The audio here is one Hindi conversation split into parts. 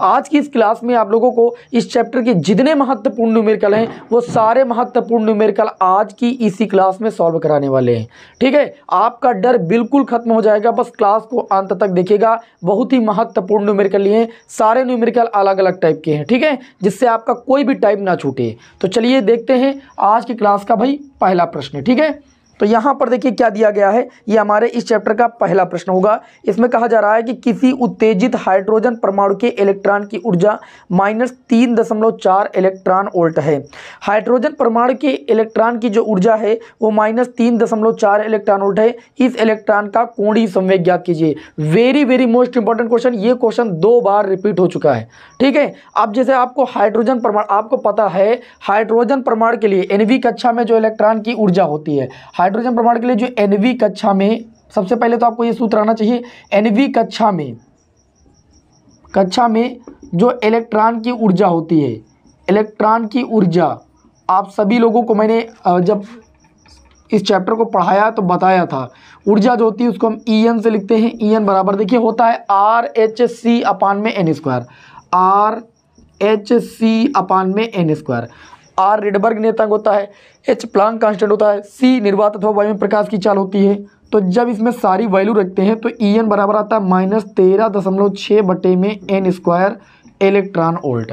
आज की इस क्लास में आप लोगों को इस चैप्टर के जितने महत्वपूर्ण न्यूमेरिकल हैं वो सारे महत्वपूर्ण न्यूमेरिकल आज की इसी क्लास में सॉल्व कराने वाले हैं। ठीक है, आपका डर बिल्कुल खत्म हो जाएगा, बस क्लास को अंत तक देखिएगा। बहुत ही महत्वपूर्ण न्यूमेरिकल लिए हैं, सारे न्यूमेरिकल अलग अलग टाइप के हैं। ठीक है, जिससे आपका कोई भी टाइप ना छूटे। तो चलिए देखते हैं आज की क्लास का भाई पहला प्रश्न। ठीक है, तो यहाँ पर देखिए क्या दिया गया है, ये हमारे इस चैप्टर का पहला प्रश्न होगा। इसमें कहा जा रहा है कि किसी उत्तेजित हाइड्रोजन परमाणु के इलेक्ट्रॉन की ऊर्जा -3.4 इलेक्ट्रॉन वोल्ट है। हाइड्रोजन परमाणु के इलेक्ट्रॉन की जो ऊर्जा है वो -3.4 इलेक्ट्रॉन वोल्ट है। इस इलेक्ट्रॉन का कोणीय संवेग ज्ञात कीजिए। Very very most important question, ये क्वेश्चन 2 बार रिपीट हो चुका है। ठीक है, अब जैसे आपको हाइड्रोजन परमाणु, आपको पता है हाइड्रोजन परमाणु के लिए एनवी कक्षा में जो इलेक्ट्रॉन की ऊर्जा होती है, हाइड्रोजन परमाणु के लिए जो एनवी कक्षा में, सबसे पहले तो आपको ये सूत्र आना चाहिए। एनवी कक्षा में जो इलेक्ट्रॉन की ऊर्जा होती है, इलेक्ट्रॉन की ऊर्जा आप सभी लोगों को मैंने जब इस चैप्टर को पढ़ाया तो बताया था। ऊर्जा जो होती है उसको हम En से लिखते हैं। En बराबर देखिए होता है RHc/n², RHc/n²। R रिडबर्ग नियतांक होता है, H प्लांक कांस्टेंट होता है, C निर्वात अथवा वायु में प्रकाश की चाल होती है। तो जब इसमें सारी वैल्यू रखते हैं तो En बराबर आता है -13.6/n² इलेक्ट्रॉन वोल्ट।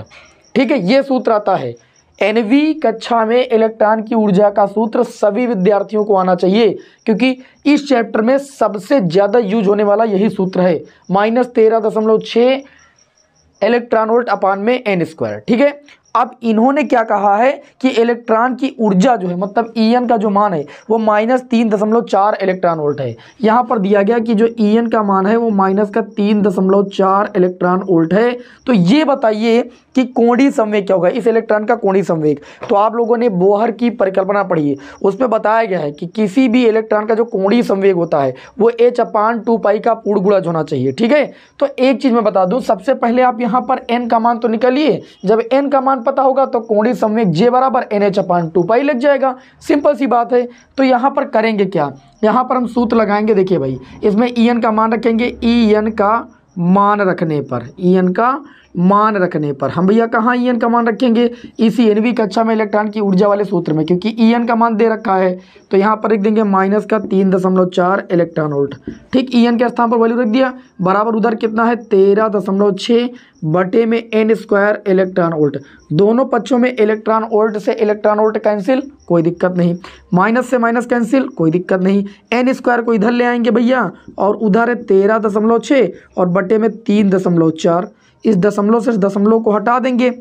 ठीक है, ये सूत्र आता है। एनवी कक्षा में इलेक्ट्रॉन की ऊर्जा का सूत्र सभी विद्यार्थियों को आना चाहिए, क्योंकि इस चैप्टर में सबसे ज़्यादा यूज होने वाला यही सूत्र है, -13.6 इलेक्ट्रॉन वोल्ट अपान में n²। ठीक है, अब इन्होंने क्या कहा है कि इलेक्ट्रॉन की ऊर्जा जो है, मतलब En का जो मान है वो -3.4 इलेक्ट्रॉन वोल्ट है। यहाँ पर दिया गया कि जो En का मान है वो -3.4 इलेक्ट्रॉन वोल्ट है। तो ये बताइए कि कोणीय संवेग क्या होगा, इस इलेक्ट्रॉन का कोणीय संवेग। तो आप लोगों ने बोहर की परिकल्पना पढ़ी है, उसमें बताया गया है कि किसी भी इलेक्ट्रॉन का जो कोणीय संवेग होता है वो h/2π का पूर्ण गुणज होना चाहिए। ठीक है, तो एक चीज़ मैं बता दूँ, सबसे पहले आप यहाँ पर n का मान तो निकालिए। जब n का मान पता होगा तो कोणीय संवेग J बराबर NH/2π लग जाएगा। सिंपल सी बात है। तो यहाँ पर करेंगे क्या, यहाँ पर हम सूत्र लगाएंगे। देखिए भाई, इसमें En का मान रखेंगे, En का मान रखने पर, En का मान रखने पर हम भैया कहाँ En का मान रखेंगे, इसी एनवी कक्षा में इलेक्ट्रॉन की ऊर्जा वाले सूत्र में, क्योंकि En का मान दे रखा है। तो यहाँ पर लिख देंगे -3.4 इलेक्ट्रॉन वोल्ट। ठीक, En के स्थान पर वैल्यू रख दिया, बराबर उधर कितना है 13.6/n² इलेक्ट्रॉन वोल्ट। दोनों पक्षों में इलेक्ट्रॉन वोल्ट से इलेक्ट्रॉन वोल्ट कैंसिल, कोई दिक्कत नहीं। माइनस से माइनस कैंसिल, कोई दिक्कत नहीं। n² को इधर ले आएंगे भैया, और उधर है 13.6 और बटे में 3.4। इस दशमलव से इस दशमलव को हटा देंगे,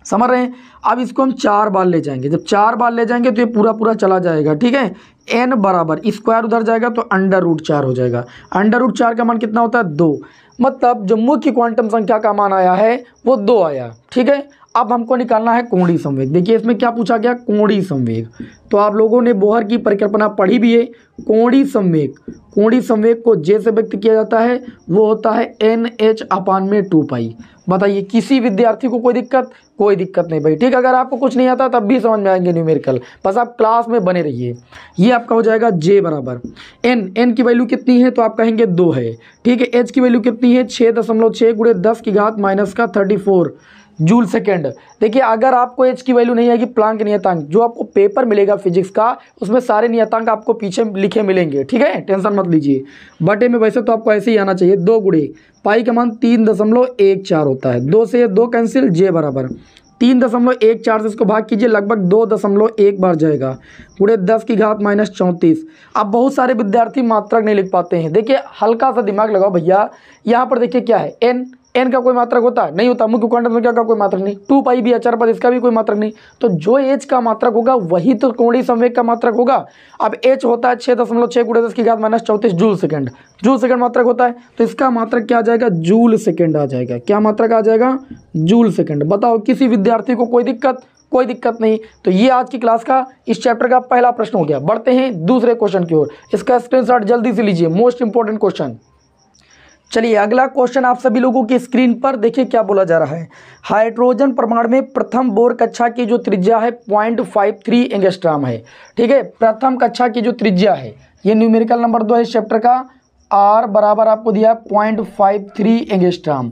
समझ रहे हैं। अब इसको हम 4 बार ले जाएंगे, जब 4 बार ले जाएंगे तो ये पूरा पूरा चला जाएगा। ठीक है, n बराबर स्क्वायर उधर जाएगा तो √4 हो जाएगा। √4 का मान कितना होता है 2, मतलब जो मुख्य क्वांटम संख्या का मान आया है वो 2 आया। ठीक है, अब हमको निकालना है कोणीय संवेग। देखिए इसमें क्या पूछा गया, कोणीय संवेग। तो आप लोगों ने बोहर की परिकल्पना पढ़ी भी है। कोणीय संवेग, कोणीय संवेग को J से व्यक्त किया जाता है, वो होता है NH/2π। बताइए किसी विद्यार्थी को कोई दिक्कत, कोई दिक्कत नहीं भाई। ठीक, अगर आपको कुछ नहीं आता तब भी समझ में आएंगे न्यूमेरिकल, बस आप क्लास में बने रहिए। ये आपका हो जाएगा J बराबर n की वैल्यू कितनी है तो आप कहेंगे 2 है। ठीक है, H की वैल्यू कितनी है 6.6 × 10⁻⁻34 जूल सेकेंड। देखिए अगर आपको H की वैल्यू नहीं आएगी, प्लांक नियतांक जो आपको पेपर मिलेगा फिजिक्स का, उसमें सारे नियतांक आपको पीछे लिखे मिलेंगे। ठीक है, टेंशन मत लीजिए। बटे में वैसे तो आपको ऐसे ही आना चाहिए, 2 × पाई का मान 3.14 होता है। 2 से 2 कैंसिल, J बराबर 3.14 से इसको भाग कीजिए, लगभग 2.1 बार जाएगा, × 10⁻34। अब बहुत सारे विद्यार्थी मात्रक नहीं लिख पाते हैं। देखिए हल्का सा दिमाग लगाओ भैया, यहाँ पर देखिए क्या है, n का कोई मात्रक होता है नहीं होता, मुख्य क्वांटम संख्या का कोई मात्रक नहीं। 2π भी अचर पद, इसका भी कोई मात्रक नहीं। तो जो h का मात्रक होगा वही तो कोणीय संवेग का मात्रक होगा। अब h होता है 6.6 × 10⁻34 जूल सेकेंड, जूल सेकेंड मात्रक होता है। तो इसका मात्रक क्या आ जाएगा, जूल सेकेंड आ जाएगा। क्या मात्रक आ जाएगा, जूल सेकेंड। बताओ किसी विद्यार्थी को कोई दिक्कत, कोई दिक्कत नहीं। तो ये आज की क्लास का इस चैप्टर का पहला प्रश्न हो गया। बढ़ते हैं दूसरे क्वेश्चन की ओर, इसका स्क्रीनशॉट जल्दी से लीजिए, मोस्ट इंपॉर्टेंट क्वेश्चन। चलिए अगला क्वेश्चन आप सभी लोगों की स्क्रीन पर देखिए क्या बोला जा रहा है। हाइड्रोजन परमाणु में प्रथम बोर कक्षा की जो त्रिज्या है 0.53 एंगस्ट्रॉम है। ठीक है, प्रथम कक्षा की जो त्रिज्या है, ये न्यूमेरिकल नंबर 2 है इस चैप्टर का। R बराबर आपको दिया 0.53 एंगस्ट्रॉम।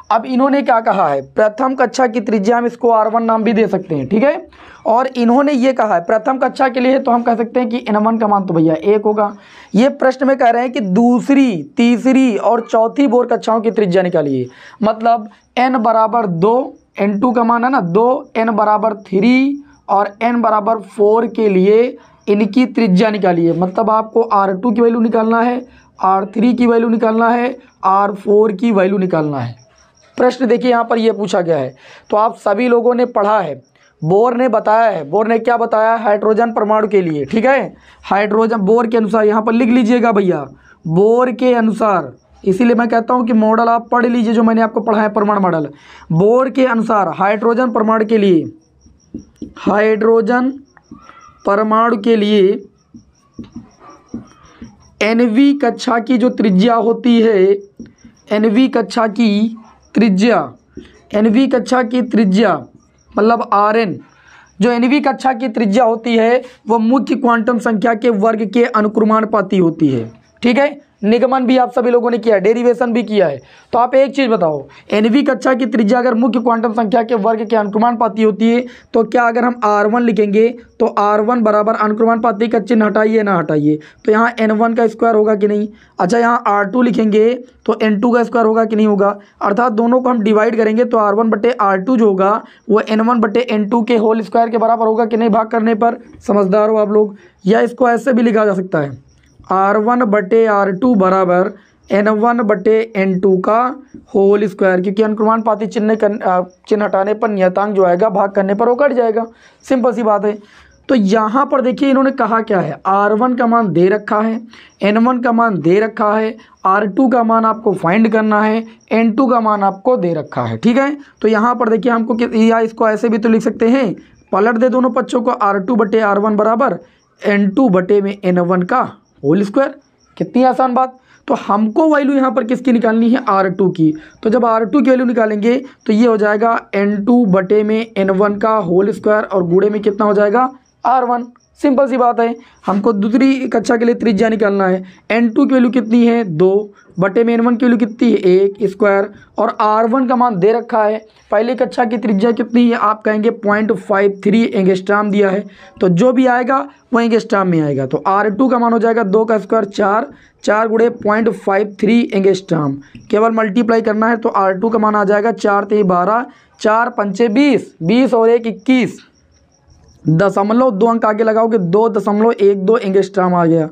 अब इन्होंने क्या कहा है, प्रथम कक्षा की त्रिज्या, हम इसको R1 नाम भी दे सकते हैं, ठीक है। और इन्होंने ये कहा है प्रथम कक्षा के लिए, तो हम कह सकते हैं कि N1 का मान तो भैया 1 होगा। ये प्रश्न में कह रहे हैं कि दूसरी, तीसरी और चौथी बोर्ड कक्षाओं की त्रिज्या निकालिए। मतलब n बराबर 2, N2 का मान है ना 2, n बराबर 3 और n बराबर 4 के लिए इनकी त्रिज्या निकालिए। मतलब आपको R2 की वैल्यू निकालना है, R3 की वैल्यू निकालना है, R4 की वैल्यू निकालना है। प्रश्न देखिए यहाँ पर यह पूछा गया है, तो आप सभी लोगों ने पढ़ा है, बोर ने बताया है। बोर ने क्या बताया, हाइड्रोजन परमाणु के लिए, ठीक है। हाइड्रोजन बोर के अनुसार यहाँ पर लिख लीजिएगा भैया, बोर के अनुसार, इसीलिए मैं कहता हूँ कि मॉडल आप पढ़ लीजिए जो मैंने आपको पढ़ा है परमाणु मॉडल। बोर के अनुसार हाइड्रोजन परमाणु के लिए, हाइड्रोजन परमाणु के लिए एनवी कक्षा की जो त्रिज्या होती है, एनवी कक्षा की त्रिज्या, एनवी कक्षा की त्रिज्या मतलब Rn, जो एनवी कक्षा की त्रिज्या होती है वो मुख्य क्वांटम संख्या के वर्ग के अनुक्रमानुपाती होती है, ठीक है। निगमन भी आप सभी लोगों ने किया है, डेरिवेशन भी किया है। तो आप एक चीज़ बताओ, एनवी कक्षा की त्रिज्या अगर मुख्य क्वांटम संख्या के वर्ग के अनुक्रमानुपाती होती है तो क्या अगर हम R1 लिखेंगे तो R1 बराबर अनुक्रमानुपाती का चिन्ह हटाइए ना हटाइए, तो यहाँ N1 का स्क्वायर होगा कि नहीं। अच्छा, यहाँ R2 लिखेंगे तो N2 का स्क्वायर होगा कि नहीं होगा। अर्थात दोनों को हम डिवाइड करेंगे तो R1/R2 जो होगा वो N1/N2 के होल स्क्वायर के बराबर होगा कि नहीं भाग करने पर। समझदार हो आप लोग। या इसको ऐसे भी लिखा जा सकता है, R1/R2 बराबर N1/N2 का होल स्क्वायर, क्योंकि अनुक्रमानुपाती चिन्ह हटाने पर नियतांक जो आएगा भाग करने पर वो कट जाएगा। सिंपल सी बात है। तो यहाँ पर देखिए इन्होंने कहा क्या है, R1 का मान दे रखा है, N1 का मान दे रखा है, R2 का मान आपको फाइंड करना है, N2 का मान आपको दे रखा है, ठीक है। तो यहाँ पर देखिए हमको, या इसको ऐसे भी तो लिख सकते हैं, पलट दे दोनों पक्षों को, R2/R1 बराबर N2/N1 का होल स्क्वायर। कितनी आसान बात। तो हमको वैल्यू यहाँ पर किसकी निकालनी है, R2 की। तो जब R2 की वैल्यू निकालेंगे तो ये हो जाएगा N2/N1 का होल स्क्वायर और गुणे में कितना हो जाएगा, R1। सिंपल सी बात है। हमको दूसरी कक्षा के लिए त्रिज्या निकालना है। N2 की वैल्यू कितनी है, 2/N1 की वैल्यू कितनी है, 1 स्क्वायर, और R1 का मान दे रखा है। पहली कक्षा की त्रिज्या कितनी है, आप कहेंगे 0.53 एंगस्ट्रॉम दिया है, तो जो भी आएगा वो एंगस्ट्रॉम में आएगा। तो R2 का मान हो जाएगा 2 का स्क्वायर 4, 4 गुणे 0.53 एंगस्ट्रॉम। केवल मल्टीप्लाई करना है तो R2 का मान आ जाएगा 4 × 12, 4 × 5 20, 20 और 1 21, 0.2 अंक आगे लगाओगे 2.12 एंगस्ट्रॉम आ गया।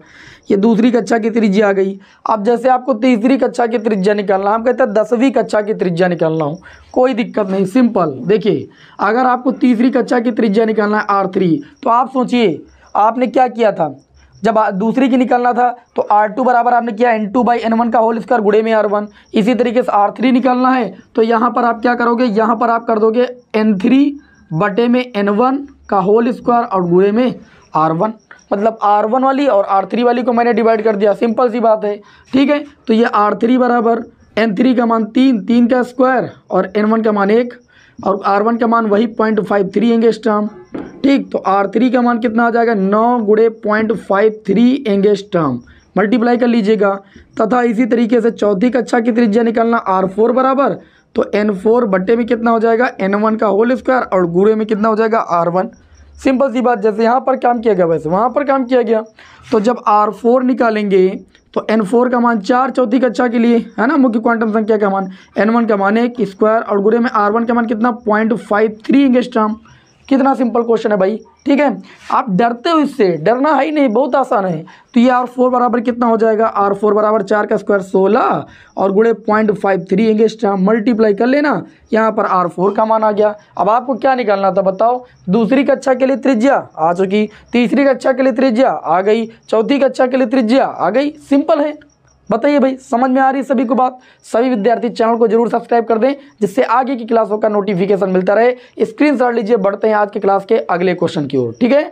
ये दूसरी कक्षा की त्रिज्या आ गई। अब जैसे आपको तीसरी कक्षा की त्रिज्या निकालना, हम कहते हैं 10वीं कक्षा की त्रिज्या निकालना हो, कोई दिक्कत नहीं, सिंपल। देखिए अगर आपको तीसरी कक्षा की त्रिज्या निकालना है R3, तो आप सोचिए आपने क्या किया था, जब दूसरी की निकालना था तो R2 बराबर आपने किया N2/N1 का होल स्क्वायर गुणे में R1। इसी तरीके से R3 निकालना है तो यहाँ पर आप क्या करोगे, यहाँ पर आप कर दोगे N3/N1 का होल स्क्वायर और गुणे में R1। मतलब R1 वाली और R3 वाली को मैंने डिवाइड कर दिया, सिंपल सी बात है, ठीक है। तो ये R3 बराबर N3 का मान 3, 3 का स्क्वायर और N1 का मान 1 और R1 का मान वही 0.53 एंगस्ट्रॉम, ठीक। तो R3 का मान कितना आ जाएगा, 9 गुणे 0.53 एंगस्ट्रॉम। मल्टीप्लाई कर लीजिएगा। तथा इसी तरीके से चौथी कक्षा की त्रिज्या निकालना R4 बराबर, तो N4 बट्टे में कितना हो जाएगा, N1 का होल स्क्वायर और गुणे में कितना हो जाएगा, R1। सिंपल सी बात, जैसे यहाँ पर काम किया गया वैसे वहाँ पर काम किया गया। तो जब R4 निकालेंगे तो N4 का मान 4 चौथी कक्षा के लिए है ना, मुख्य क्वांटम संख्या का मान, N1 का मान 1 स्क्वायर और गुणे में R1 का मान कितना 0.53 एंगस्ट्रॉम। कितना सिंपल क्वेश्चन है भाई, ठीक है। आप डरते हो, इससे डरना है ही नहीं, बहुत आसान है। तो ये R4 बराबर कितना हो जाएगा, R4 बराबर 4 का स्क्वायर 16 और गुणे 0.53 एंगस्ट्रॉम। मल्टीप्लाई कर लेना, यहाँ पर R4 का मान आ गया। अब आपको क्या निकालना था बताओ, दूसरी कक्षा के लिए त्रिज्या आ चुकी, तीसरी कक्षा के लिए त्रिज्या आ गई, चौथी कक्षा के लिए त्रिज्या आ गई। सिंपल है। बताइए भाई, समझ में आ रही है सभी को बात। सभी विद्यार्थी चैनल को जरूर सब्सक्राइब कर दें जिससे आगे की क्लासों का नोटिफिकेशन मिलता रहे। स्क्रीनशॉट लीजिए। बढ़ते हैं आज की क्लास के अगले क्वेश्चन की ओर, ठीक है।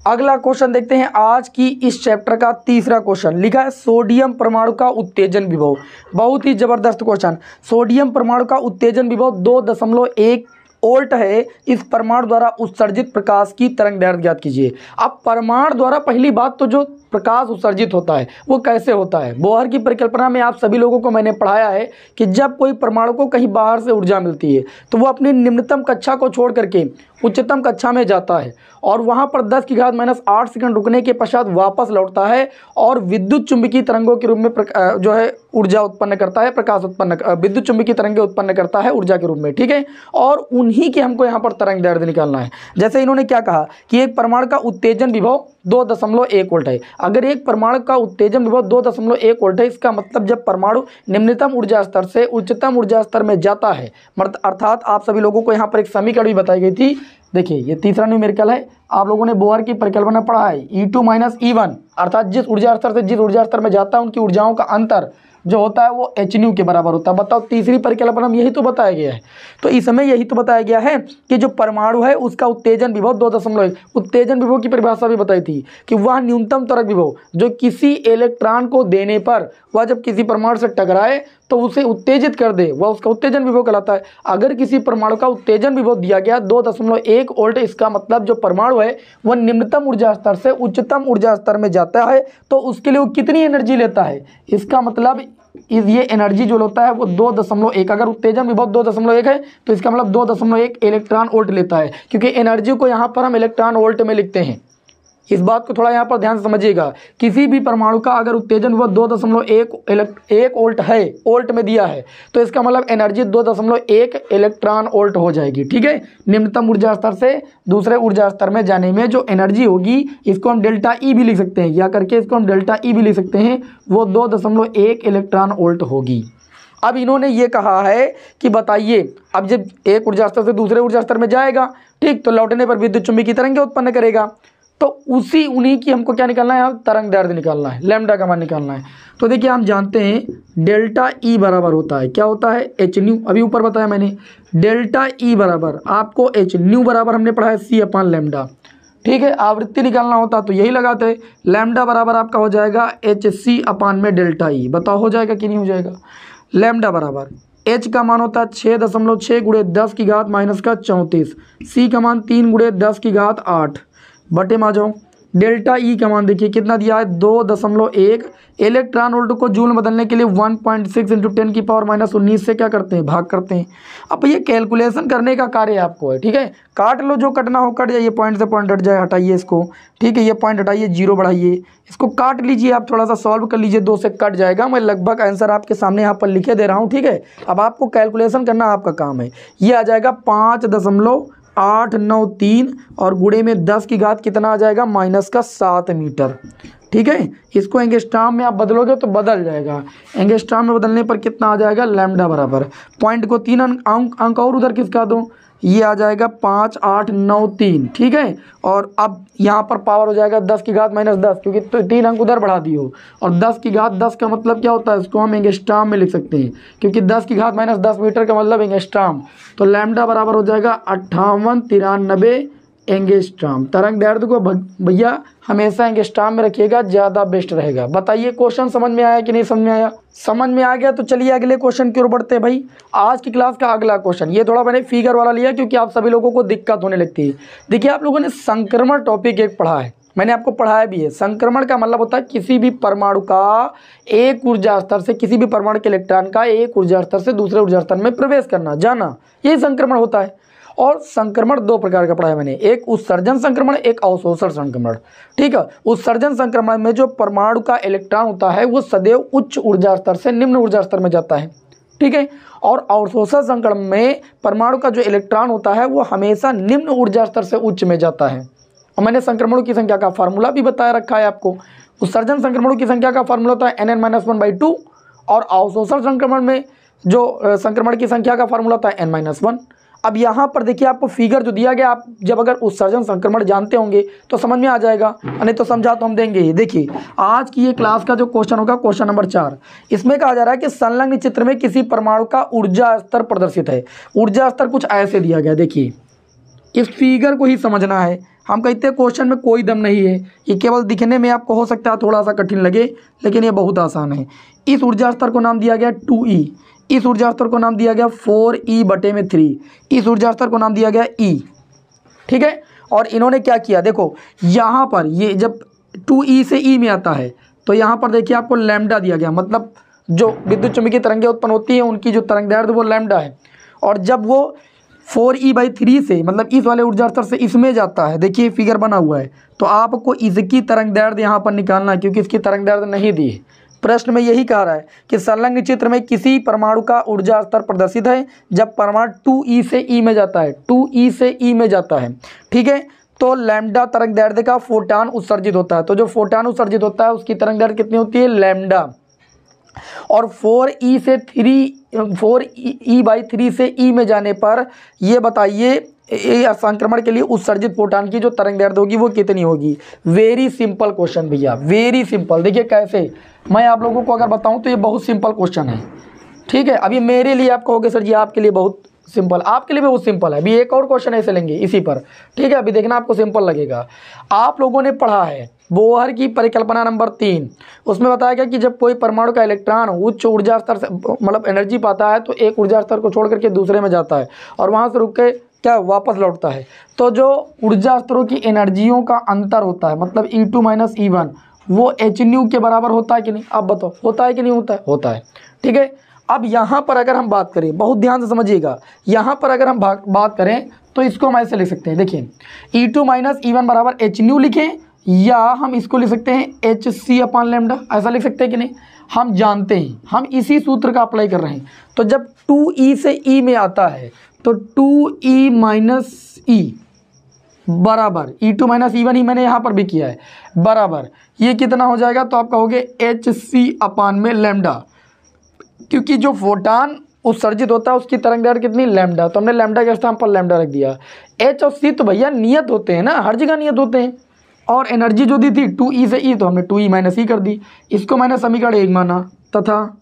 अगला क्वेश्चन देखते हैं आज की इस चैप्टर का तीसरा क्वेश्चन। लिखा है सोडियम परमाणु का उत्तेजन विभव। बहुत ही जबरदस्त क्वेश्चन। सोडियम परमाणु का उत्तेजन विभव 2.1 वोल्ट है। इस परमाणु द्वारा उत्सर्जित प्रकाश की तरंग दैर्घ्य ज्ञात कीजिए। अब परमाणु द्वारा, पहली बात तो जो प्रकाश उत्सर्जित होता है वो कैसे होता है। बोहर की परिकल्पना में आप सभी लोगों को मैंने पढ़ाया है कि जब कोई परमाणु को कहीं बाहर से ऊर्जा मिलती है तो वो अपनी निम्नतम कक्षा को छोड़ करके उच्चतम कक्षा में जाता है और वहाँ पर 10⁻⁸ सेकंड रुकने के पश्चात वापस लौटता है और विद्युत चुंबकीय तरंगों के रूप में जो है ऊर्जा उत्पन्न करता है, प्रकाश उत्पन्न विद्युत चुंबकीय तरंगें उत्पन्न करता है ऊर्जा के रूप में, ठीक है। और उन्हीं के हमको यहाँ पर तरंग दैर्ध्य निकालना है। जैसे इन्होंने क्या कहा कि एक परमाणु का उत्तेजन विभव 2.1 वोल्ट है। अगर एक परमाणु का उत्तेजन विभव 2.1 वोल्ट है, इसका मतलब जब परमाणु निम्नतम ऊर्जा स्तर से उच्चतम ऊर्जा स्तर में जाता है, अर्थात आप सभी लोगों को यहाँ पर एक समीकरण भी बताई गई थी। देखिए ये तीसरा न्यूमेरिकल है, आप लोगों ने बोहर की परिकल्पना पढ़ा है, E2 - E1 अर्थात जिस ऊर्जा स्तर से जिस ऊर्जा स्तर में जाता है उनकी ऊर्जाओं का अंतर जो होता है वो hν के बराबर होता है। बताओ तीसरी परिकल्पना में यही तो बताया गया है। तो इसमें यही तो बताया गया है कि जो परमाणु है उसका उत्तेजन विभव 2.1, उत्तेजन विभव की परिभाषा भी बताई थी कि वह न्यूनतम त्वरक विभव जो किसी इलेक्ट्रॉन को देने पर वह जब किसी परमाणु से टकराए तो उसे उत्तेजित कर दे, वह उसका उत्तेजन विभव कहलाता है। अगर किसी परमाणु का उत्तेजन विभव दिया गया 2.1 वोल्ट, इसका मतलब जो परमाणु है वह निम्नतम ऊर्जा स्तर से उच्चतम ऊर्जा स्तर में जाता है तो उसके लिए वो कितनी एनर्जी लेता है, इसका मतलब ये एनर्जी जो होता है वो 2.1, अगर उत्तेजन विभव 2.1 है तो इसका मतलब 2.1 इलेक्ट्रॉन वोल्ट लेता है, क्योंकि एनर्जी को यहाँ पर हम इलेक्ट्रॉन वोल्ट में लिखते हैं। इस बात को थोड़ा यहाँ पर ध्यान से समझिएगा। किसी भी परमाणु का अगर उत्तेजन विभव 2.1 वोल्ट है, वोल्ट में दिया है, तो इसका मतलब एनर्जी 2.1 इलेक्ट्रॉन वोल्ट हो जाएगी, ठीक है। निम्नतम ऊर्जा स्तर से दूसरे ऊर्जा स्तर में जाने में जो एनर्जी होगी इसको हम डेल्टा ई भी लिख सकते हैं, या करके इसको हम डेल्टा ई भी लिख सकते हैं, वो 2.1 इलेक्ट्रॉन वोल्ट होगी। अब इन्होंने ये कहा है कि बताइए अब जब एक ऊर्जा स्तर से दूसरे ऊर्जा स्तर में जाएगा, ठीक, तो लौटने पर विद्युत चुंबकीय तरंगें उत्पन्न करेगा, तो उन्हीं की हमको क्या निकालना है, यहाँ तरंग दैर्ध्य निकालना है, लैम्डा का मान निकालना है। तो देखिए हम जानते हैं डेल्टा ई बराबर होता है, क्या होता है, hν, अभी ऊपर बताया मैंने, डेल्टा ई बराबर आपको hν बराबर हमने पढ़ा है c/λ, ठीक है। आवृत्ति निकालना होता तो यही लगाते हैं, लैम्डा बराबर आपका हो जाएगा hc/डेल्टा ई। बताओ हो जाएगा कि नहीं हो जाएगा। लैम्डा बराबर h का मान होता है 6.6 × 10⁻⁻34, c का मान 3 × 10⁸ बटे में आ जाओ। डेल्टा ई का मान देखिए कितना दिया है 2.1, इलेक्ट्रॉन वोल्ट को जूल में बदलने के लिए 1.6 × 10⁻⁻19 से क्या करते हैं, भाग करते हैं। अब ये कैलकुलेशन करने का कार्य आपको है, ठीक है। काट लो, जो कटना हो कट जाइए, पॉइंट से पॉइंट हट जाए, हटाइए इसको, ठीक है। ये पॉइंट हटाइए, 0 बढ़ाइए, इसको काट लीजिए, आप थोड़ा सा सॉल्व कर लीजिए, 2 से कट जाएगा। मैं लगभग आंसर आपके सामने यहाँ पर लिखे दे रहा हूँ, ठीक है। अब आपको कैलकुलेशन करना आपका काम है। ये आ जाएगा 5.893 और गुणे में 10 की घात कितना आ जाएगा, -7 मीटर, ठीक है। इसको एंगस्ट्रॉम में आप बदलोगे तो बदल जाएगा, एंगस्ट्रॉम में बदलने पर कितना आ जाएगा, लैम्डा बराबर, पॉइंट को 3 अंक और उधर किसका दो, ये आ जाएगा 5893, ठीक है। और अब यहाँ पर पावर हो जाएगा 10 की घात -10, क्योंकि तो 3 अंक उधर बढ़ा दियो, और 10 की घात 10 का मतलब क्या होता है, इसको हम एंगस्ट्रॉम में लिख सकते हैं, क्योंकि 10 की घात -10 मीटर का मतलब एंगस्ट्रॉम। तो लैम्डा बराबर हो जाएगा 5893 एंगस्ट्रॉम। तरंग दैर्ध्य को भैया हमेशा एंगस्ट्रॉम में रखिएगा, ज़्यादा बेस्ट रहेगा। बताइए क्वेश्चन समझ में आया कि नहीं समझ में आया। समझ में आ गया तो चलिए अगले क्वेश्चन की ओर बढ़ते हैं भाई। आज की क्लास का अगला क्वेश्चन, ये थोड़ा मैंने फिगर वाला लिया क्योंकि आप सभी लोगों को दिक्कत होने लगती है। देखिए आप लोगों ने संक्रमण टॉपिक एक पढ़ा है, मैंने आपको पढ़ाया भी है। संक्रमण का मतलब होता है किसी भी परमाणु का एक ऊर्जा स्तर से, किसी भी परमाणु के इलेक्ट्रॉन का एक ऊर्जा स्तर से दूसरे ऊर्जा स्तर में प्रवेश करना, जाना, यही संक्रमण होता है। और संक्रमण 2 प्रकार का पढ़ाया मैंने, एक उत्सर्जन संक्रमण, एक अवशोषण संक्रमण, ठीक है। उत्सर्जन संक्रमण में जो परमाणु का इलेक्ट्रॉन होता है वो सदैव उच्च ऊर्जा स्तर से निम्न ऊर्जा स्तर में जाता है, ठीक है। और अवशोषण संक्रमण में परमाणु का जो इलेक्ट्रॉन होता है वो हमेशा निम्न ऊर्जा स्तर से उच्च में जाता है। और मैंने संक्रमणों की संख्या का फार्मूला भी बताया रखा है आपको। उत्सर्जन संक्रमणों की संख्या का फार्मूला होता है N(n-1/2), और अवशोषण संक्रमण में जो संक्रमण की संख्या का फार्मूला होता है N-1। अब यहाँ पर देखिए आपको फिगर जो दिया गया, आप जब अगर उत्सर्जन संक्रमण जानते होंगे तो समझ में आ जाएगा, नहीं तो समझा तो हम देंगे ही। देखिए आज की ये क्लास का जो क्वेश्चन होगा, क्वेश्चन नंबर 4, इसमें कहा जा रहा है कि संलग्न चित्र में किसी परमाणु का ऊर्जा स्तर प्रदर्शित है। ऊर्जा स्तर कुछ ऐसे दिया गया, देखिए इस फिगर को ही समझना है। हम कहते हैं क्वेश्चन में कोई दम नहीं है, ये केवल दिखने में आपको हो सकता है थोड़ा सा कठिन लगे, लेकिन ये बहुत आसान है। इस ऊर्जा स्तर को नाम दिया गया 2E, इस ऊर्जा स्तर को नाम दिया गया 4E/3, इस ऊर्जा स्तर को नाम दिया गया E, ठीक है। और इन्होंने क्या किया, देखो यहाँ पर ये जब 2e से e में आता है, तो यहाँ पर देखिए आपको लैम्डा दिया गया, मतलब जो विद्युत चुम्बकीय तरंगें उत्पन्न होती हैं उनकी जो तरंग दैर्ध्य वो लैम्डा है। और जब वो 4e/3 से मतलब इस वाले ऊर्जा स्तर से इसमें जाता है, देखिए फिगर बना हुआ है, तो आपको इसकी तरंग दैर्ध्य यहाँ पर निकालना है, क्योंकि इसकी तरंग दैर्ध्य नहीं दी है। प्रश्न में यही कह रहा है कि संलग्न चित्र में किसी परमाणु का ऊर्जा स्तर प्रदर्शित है जब परमाणु 2e से e में जाता है, 2e से e में जाता है, ठीक है। तो लैम्डा तरंग दैर्ध्य का फोटान उत्सर्जित होता है, तो जो फोटान उत्सर्जित होता है उसकी तरंग दैर्ध्य कितनी होती है, लैम्डा। और 4e/3 से e में जाने पर ये बताइए संक्रमण के लिए उत्सर्जित फोटान की जो तरंग दैर्ध्य होगी वो कितनी होगी। वेरी सिंपल क्वेश्चन भैया, वेरी सिंपल। देखिए कैसे मैं आप लोगों को अगर बताऊं तो ये बहुत सिंपल क्वेश्चन है, ठीक है। अभी मेरे लिए आप कहोगे सर जी आपके लिए बहुत सिंपल, आपके लिए भी बहुत सिंपल है। अभी एक और क्वेश्चन ऐसे लेंगे इसी पर, ठीक है। अभी देखना आपको सिंपल लगेगा। आप लोगों ने पढ़ा है बोहर की परिकल्पना नंबर 3, उसमें बताया गया कि जब कोई परमाणु का इलेक्ट्रॉन उच्च ऊर्जा स्तर से मतलब एनर्जी पाता है तो एक ऊर्जा स्तर को छोड़ करके दूसरे में जाता है और वहाँ से रुक के क्या वापस लौटता है। तो जो ऊर्जा स्तरों की एनर्जियों का अंतर होता है, मतलब E2 - E1, वो hν के बराबर होता है कि नहीं, आप बताओ होता है कि नहीं होता है, होता है, ठीक है। अब यहाँ पर अगर हम बात करें, बहुत ध्यान से समझिएगा, यहाँ पर अगर हम बात करें तो इसको हम ऐसे लिख सकते हैं। देखिए E2 - E1 बराबर hν लिखें, या हम इसको लिख सकते हैं hc/λ, ऐसा लिख सकते हैं कि नहीं। हम जानते हैं, हम इसी सूत्र का अप्लाई कर रहे हैं। तो जब 2e से e में आता है तो 2e - e बराबर E2 - E1 ही मैंने यहाँ पर भी किया है, बराबर ये कितना हो जाएगा, तो आप कहोगे hc/λ, क्योंकि जो फोटान उत्सर्जित होता है उसकी तरंग दैर्ध्य कितनी, लैम्डा। तो हमने लैम्डा के स्थान पर लैम्डा रख दिया। h और c तो भैया नियत होते हैं ना, हर जगह नियत होते हैं। और एनर्जी जो दी थी 2e से e, तो हमने 2e - e कर दी। इसको मैंने समीकरण 1 माना तथा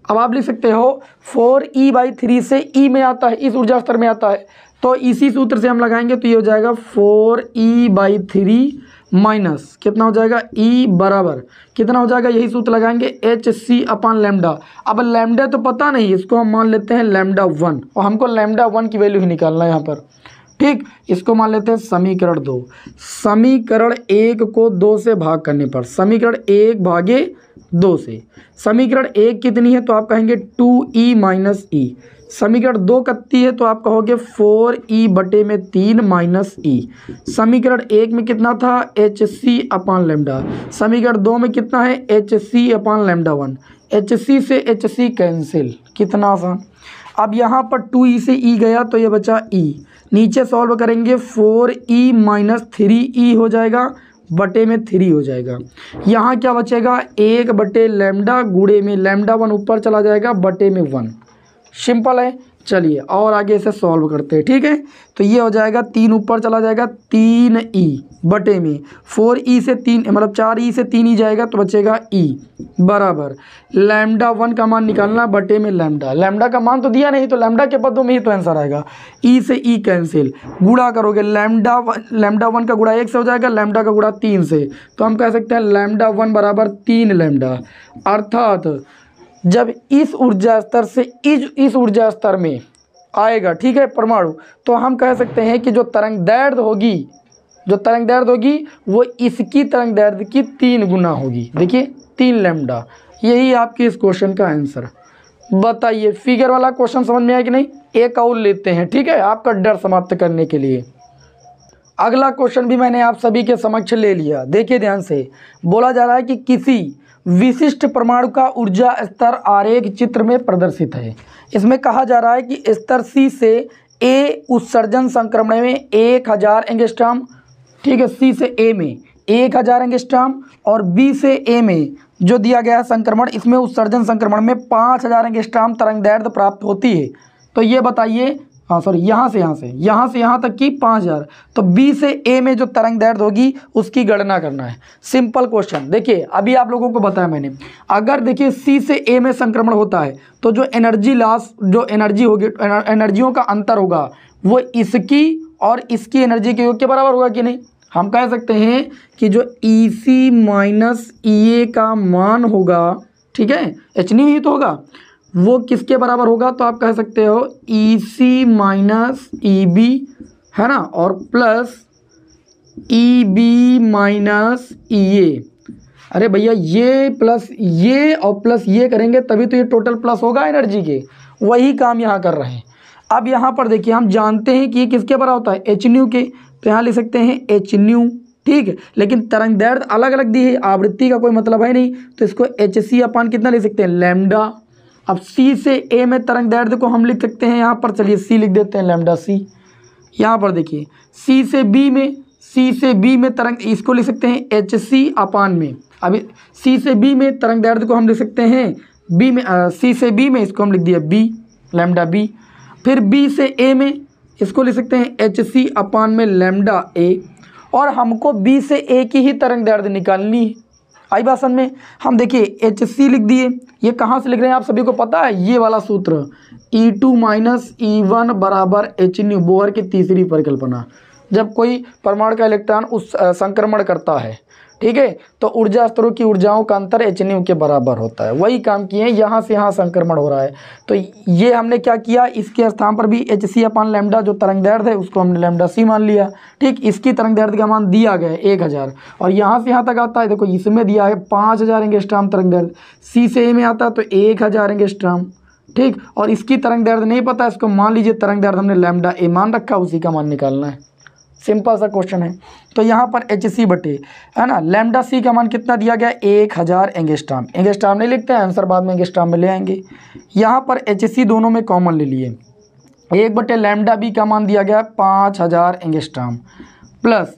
अब आप लिख सकते हो 4e/3 से e में आता है, इस ऊर्जा स्तर में आता है, तो इसी सूत्र से हम लगाएंगे तो ये हो जाएगा 4e/3 माइनस कितना हो जाएगा, e बराबर कितना हो जाएगा, यही सूत्र लगाएंगे hc/λ। अब लैम्डा तो पता नहीं, इसको हम मान लेते हैं λ1, और हमको λ1 की वैल्यू ही निकालना है यहाँ पर, ठीक। इसको मान लेते हैं समीकरण 2। समीकरण 1 को 2 से भाग करने पर, समीकरण 1/2 से समीकरण 1 कितनी है, तो आप कहेंगे 2e - e। समीकरण 2 कितनी है, तो आप कहोगे 4e/3 - e। समीकरण 1 में कितना था, hc/λ। समीकरण 2 में कितना है, hc/λ1। hc से hc कैंसिल, कितना आसान। अब यहाँ पर 2e से e गया तो ये बचा e, नीचे सॉल्व करेंगे 4e - 3e हो जाएगा, बटे में 3 हो जाएगा। यहाँ क्या बचेगा, 1/λ गुणे में λ1 ऊपर चला जाएगा, बटे में 1। सिंपल है। चलिए और आगे इसे सॉल्व करते हैं, ठीक है। तो ये हो जाएगा 3 ऊपर चला जाएगा, 3e बटे में 4e से 3 मतलब 4e से 3e जाएगा तो बचेगा e बराबर λ1 का मान निकालना, बटे में लैम्डा का मान तो दिया नहीं, तो लैम्डा के पदों में ही तो आंसर आएगा। e से e कैंसिल, गुणा करोगे λ1 का गुणा 1 से हो जाएगा, लैम्डा का गुणा 3 से, तो हम कह सकते हैं λ1 बराबर 3 लैम्डा। अर्थात जब इस ऊर्जा स्तर से इस ऊर्जा स्तर में आएगा, ठीक है, परमाणु, तो हम कह सकते हैं कि जो तरंग दैर्ध्य होगी वो इसकी तरंग दैर्ध्य की 3 गुना होगी। देखिए 3 लैम्डा, यही आपके इस क्वेश्चन का आंसर। बताइए फिगर वाला क्वेश्चन समझ में आया कि नहीं। एक और लेते हैं, ठीक है, आपका डर समाप्त करने के लिए। अगला क्वेश्चन भी मैंने आप सभी के समक्ष ले लिया। देखिए ध्यान से, बोला जा रहा है कि किसी विशिष्ट परमाणु का ऊर्जा स्तर आरेख चित्र में प्रदर्शित है। इसमें कहा जा रहा है कि स्तर C से A उत्सर्जन संक्रमण में 1000 एंगस्ट्रॉम, ठीक है, C से A में 1000 एंगस्ट्रॉम और B से A में जो दिया गया है संक्रमण, इसमें उत्सर्जन संक्रमण में 5000 एंगस्ट्रॉम तरंग दैर्ध्य प्राप्त होती है। तो ये बताइए, हाँ सॉरी, यहाँ से यहाँ तक की 5000, तो B से A में जो तरंग दैर्ध्य होगी उसकी गणना करना है। Simple question. देखिए अभी आप लोगों को बताया मैंने, अगर देखिए C से A में संक्रमण होता है तो जो एनर्जी लॉस, जो एनर्जी होगी, एनर्जियों का अंतर होगा वो इसकी और इसकी एनर्जी के योग के बराबर होगा कि नहीं। हम कह सकते हैं कि जो EC - EA का मान होगा, ठीक है, hν ही तो होगा, वो किसके बराबर होगा, तो आप कह सकते हो EC - EB, है ना, और प्लस ई बी माइनस ई ए। अरे भैया ये प्लस ये और प्लस ये करेंगे तभी तो ये टोटल प्लस होगा एनर्जी के, वही काम यहाँ कर रहे हैं। अब यहाँ पर देखिए हम जानते हैं कि ये किसके बराबर होता है, एच न्यू के, तो यहाँ लिख सकते हैं एच न्यू, ठीक है। लेकिन तरंग दैर्ध्य अलग अलग दी है, आवृत्ति का कोई मतलब है नहीं, तो इसको एच सी अपान कितना लिख सकते हैं, लैम्डा। अब सी से ए में तरंग दैर्ध्य को हम लिख सकते हैं यहाँ पर, चलिए सी लिख देते हैं लैम्डा सी। यहाँ पर देखिए सी से बी में तरंग, इसको लिख सकते हैं एच सी अपान में। अभी सी से बी में तरंग दैर्ध्य को हम लिख सकते हैं बी में, सी से बी में इसको हम लिख दिया बी, लैम्डा बी। फिर बी से ए में इसको लिख सकते हैं एच सी अपान में लैम्डा ए। और हमको बी से ए की ही तरंग दैर्ध्य निकालनी है। आई बात समझ में। हम देखिए एच सी लिख दिए, ये कहाँ से लिख रहे हैं आप सभी को पता है, ये वाला सूत्र E2 माइनस E1 बराबर एच न्यू, बोहर की तीसरी परिकल्पना। जब कोई परमाणु का इलेक्ट्रॉन उस संक्रमण करता है, ठीक है, तो ऊर्जा स्तरों की ऊर्जाओं का अंतर एच न्यू के बराबर होता है। वही काम किए हैं, यहाँ से यहाँ संक्रमण हो रहा है, तो ये हमने क्या किया, इसके स्थान पर भी एच सी अपान लैम्डा जो तरंग दैर्ध्य है उसको हमने लैम्डा सी मान लिया, ठीक। इसकी तरंग दैर्ध्य का मान दिया गया है 1000, और यहाँ से यहाँ तक आता है, देखो इसमें दिया है 5000 एंगस्ट्रॉम तरंग दैर्ध्य, सी से ए में आता है तो 1000 एंगस्ट्रॉम, ठीक। और इसकी तरंग दैर्ध्य नहीं पता, इसको मान लीजिए तरंग दैर्ध्य हमने लैम्डा ए मान रखा, उसी का मान निकालना है। सिंपल सा क्वेश्चन है। तो यहाँ पर एच सी बटे, है ना, लैम्डा सी का मान कितना दिया गया, 1000 एंगस्ट्रॉम। एंगस्ट्रॉम नहीं लिखते हैं, आंसर बाद में एंगस्ट्रॉम में ले आएंगे। यहाँ पर एच सी दोनों में कॉमन ले लिए, 1 बटे लैम्डा बी का मान दिया गया 5000 एंगस्ट्रॉम, प्लस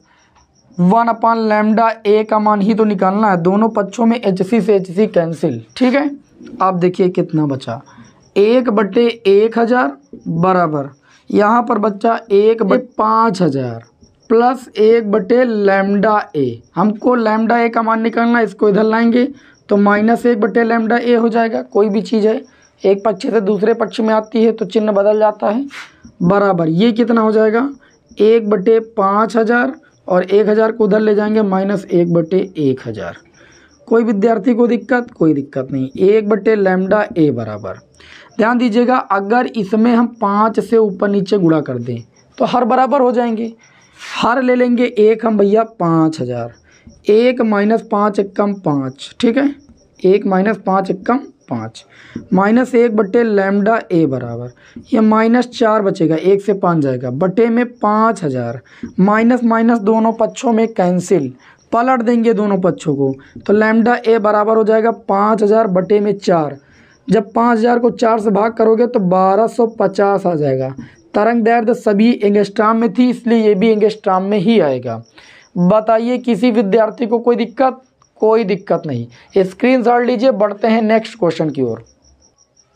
1 अपान लैम्डा ए का मान ही तो निकालना है। दोनों पक्षों में एच सी से एच सी कैंसिल, ठीक है। आप देखिए कितना बचा, 1 बटे 1000 बराबर, यहाँ पर बच्चा 1 बटे 5000 प्लस 1 बटे लैम्डा ए। हमको लैम्डा ए का मान निकालना है, इसको इधर लाएंगे तो माइनस 1 बटे लैम्डा ए हो जाएगा। कोई भी चीज़ है एक पक्ष से दूसरे पक्ष में आती है तो चिन्ह बदल जाता है, बराबर ये कितना हो जाएगा, 1 बटे 5000 और 1000 को उधर ले जाएंगे माइनस 1 बटे 1000। कोई विद्यार्थी को दिक्कत, कोई दिक्कत नहीं। 1 बटे लैम्डा ए बराबर, ध्यान दीजिएगा अगर इसमें हम 5 से ऊपर नीचे गुणा कर दें तो हर बराबर हो जाएंगे। हर ले लेंगे 1 हम भैया 5000, 1 माइनस 5 एकम 5, ठीक है, 1 माइनस 5 एकम 5, माइनस 1 बटे लैम्डा ए बराबर, ये माइनस 4 बचेगा, 1 से 5 जाएगा, बटे में 5000, माइनस माइनस दोनों पक्षों में कैंसिल, पलट देंगे दोनों पक्षों को, तो लैम्डा ए बराबर हो जाएगा 5000 बटे में 4। जब 5000 को 4 से भाग करोगे तो 1250 आ जाएगा। तरंग दैर्ध्य सभी एंगस्ट्रॉम में थी, इसलिए ये भी एंगस्ट्रॉम में ही आएगा। बताइए किसी विद्यार्थी को कोई दिक्कत, कोई दिक्कत नहीं। स्क्रीनशॉट लीजिए, बढ़ते हैं नेक्स्ट क्वेश्चन की ओर।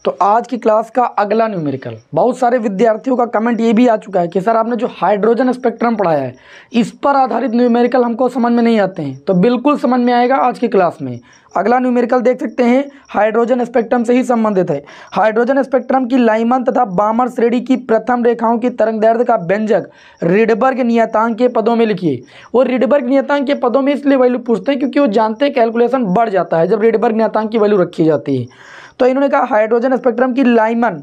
तो आज की क्लास का अगला न्यूमेरिकल, बहुत सारे विद्यार्थियों का कमेंट ये भी आ चुका है कि सर आपने जो हाइड्रोजन स्पेक्ट्रम पढ़ाया है इस पर आधारित न्यूमेरिकल हमको समझ में नहीं आते हैं। तो बिल्कुल समझ में आएगा आज की क्लास में। अगला न्यूमेरिकल देख सकते हैं, हाइड्रोजन स्पेक्ट्रम से ही संबंधित है। हाइड्रोजन स्पेक्ट्रम की लाइमन तथा बामर श्रेणी की प्रथम रेखाओं की तरंग दैर्ध्य का व्यंजक रिडबर्ग नियतांक के पदों में लिखिए। वो रिडबर्ग नियतांक के पदों में इसलिए वैल्यू पूछते हैं क्योंकि वो जानते हैं कैलकुलेशन बढ़ जाता है जब रिडबर्ग नियतांक की वैल्यू रखी जाती है। तो इन्होंने कहा हाइड्रोजन स्पेक्ट्रम की लाइमन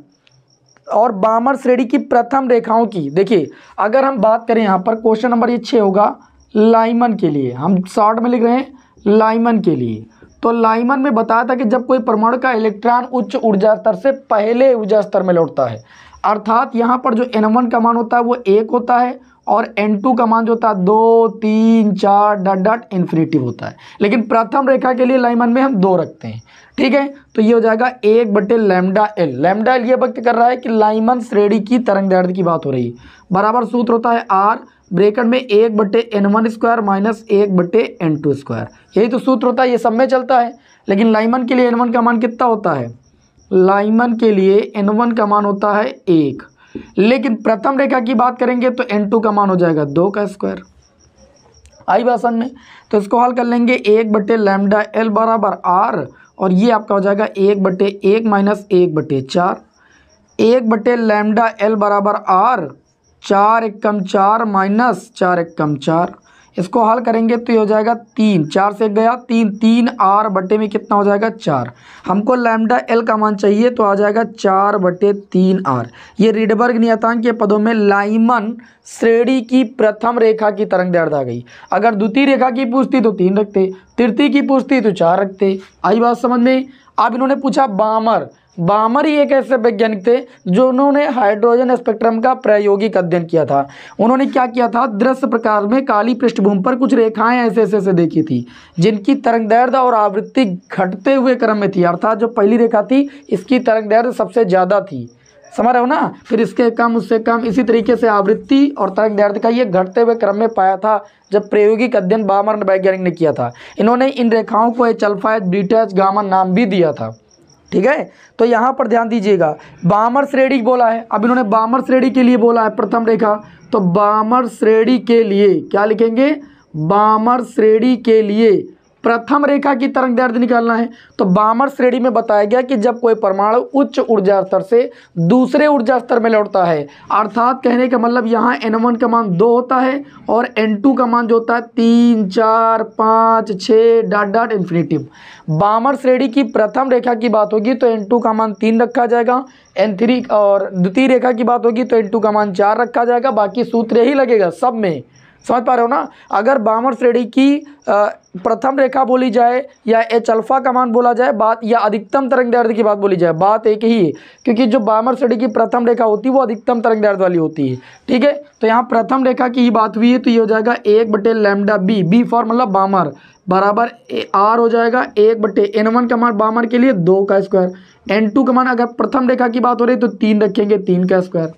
और बामर श्रेणी की प्रथम रेखाओं की, देखिए अगर हम बात करें यहाँ पर क्वेश्चन नंबर ये 6 होगा लाइमन के लिए, हम शॉर्ट में लिख रहे हैं लाइमन के लिए। तो लाइमन में बताया था कि जब कोई परमाणु का इलेक्ट्रॉन उच्च ऊर्जा स्तर से पहले ऊर्जा स्तर में लौटता है, अर्थात यहाँ पर जो N1 का मान होता है वो 1 होता है और N2 का मान जो होता है 2, 3, 4 डॉट डॉट इन्फिनिटिव होता है। लेकिन प्रथम रेखा के लिए लाइमन में हम 2 रखते हैं, ठीक है। तो ये हो जाएगा 1 बटे लैम्डा एल। लैम्डा एल ये व्यक्त कर रहा है कि लाइमन श्रेणी की तरंग दैर्ध्य की बात हो रही है। बराबर सूत्र होता है R ब्रैकेट में 1 बटे N1 स्क्वायर माइनस 1 बटे N2 स्क्वायर, यही तो सूत्र होता है, ये सब में चलता है। लेकिन लाइमन के लिए N1 का मान कितना होता है, लाइमन के लिए N1 का मान होता है 1, लेकिन प्रथम रेखा की बात करेंगे तो N2 का मान हो जाएगा 2 का स्क्वायर। आई बात समझ में। तो इसको हल कर लेंगे, 1 बटे लैम्डा एल बराबर R और ये आपका हो जाएगा 1 बटे 1 माइनस 1 बटे 4, 1 बटे लैम्डा एल बराबर R, 4 एकम 4 माइनस 4 एकम 4, इसको हल करेंगे तो ये हो जाएगा 3, 4 से गया 3, 3r बटे में कितना हो जाएगा 4। हमको लैम्डा एल का मान चाहिए तो आ जाएगा 4/3r। ये रिडबर्ग नियतांक के पदों में लाइमन श्रेणी की प्रथम रेखा की तरंग दैर्ध्य आ गई। अगर द्वितीय रेखा की पूछती तो 3 रखते, तृतीय की पूछती तो 4 रखते। आई बात समझ में। अब इन्होंने पूछा बामर ही एक ऐसे वैज्ञानिक थे जो उन्होंने हाइड्रोजन स्पेक्ट्रम का प्रायोगिक अध्ययन किया था। उन्होंने क्या किया था, दृश्य प्रकाश में काली पृष्ठभूमि पर कुछ रेखाएं ऐसे ऐसे देखी थी जिनकी तरंगदैर्ध्य और आवृत्ति घटते हुए क्रम में थी। अर्थात जो पहली रेखा थी इसकी तरंगदैर्ध्य सबसे ज़्यादा थी, समझ रहे हो ना, फिर इसके कम उससे कम, इसी तरीके से आवृत्ति और तरंगदैर्ध्य का ये घटते हुए क्रम में पाया था जब प्रायोगिक अध्ययन बामर वैज्ञानिक ने किया था। इन्होंने इन रेखाओं को H alpha, H beta, H gamma नाम भी दिया था। ठीक है, तो यहाँ पर ध्यान दीजिएगा, बामर श्रेणी बोला है। अब इन्होंने बामर श्रेणी के लिए बोला है प्रथम रेखा, तो बामर श्रेणी के लिए क्या लिखेंगे, बामर श्रेणी के लिए प्रथम रेखा की तरंगदैर्ध्य निकालना है। तो बामर श्रेणी में बताया गया कि जब कोई परमाणु उच्च ऊर्जा स्तर से दूसरे ऊर्जा स्तर में लौटता है, अर्थात कहने का मतलब यहाँ n1 का मान 2 होता है और n2 का मान जो होता है 3, 4, 5, 6 डॉट डॉट इन्फिनिटिव। बामर श्रेणी की प्रथम रेखा की बात होगी तो n2 का मान 3 रखा जाएगा, n3 और द्वितीय रेखा की बात होगी तो n2 का मान 4 रखा जाएगा। बाकी सूत्र यही लगेगा सब में, समझ पा रहे हो ना। अगर बामर श्रेणी की प्रथम रेखा बोली जाए या एच अल्फा का मान बोला जाए बात, या अधिकतम तरंगदैर्ध्य की बात बोली जाए, बात एक ही है, क्योंकि जो बामर श्रेणी की प्रथम रेखा होती है वो अधिकतम तरंगदैर्ध्य वाली होती है। ठीक है, तो यहाँ प्रथम रेखा की ही बात हुई है तो ये हो जाएगा 1/लैम्डा बी, बी फॉर मतलब बामर, बराबर आर हो जाएगा 1/n1 का मान बामर के लिए 2 का स्क्वायर, n2 का मान अगर प्रथम रेखा की बात हो रही तो 3 रखेंगे 3 का स्क्वायर,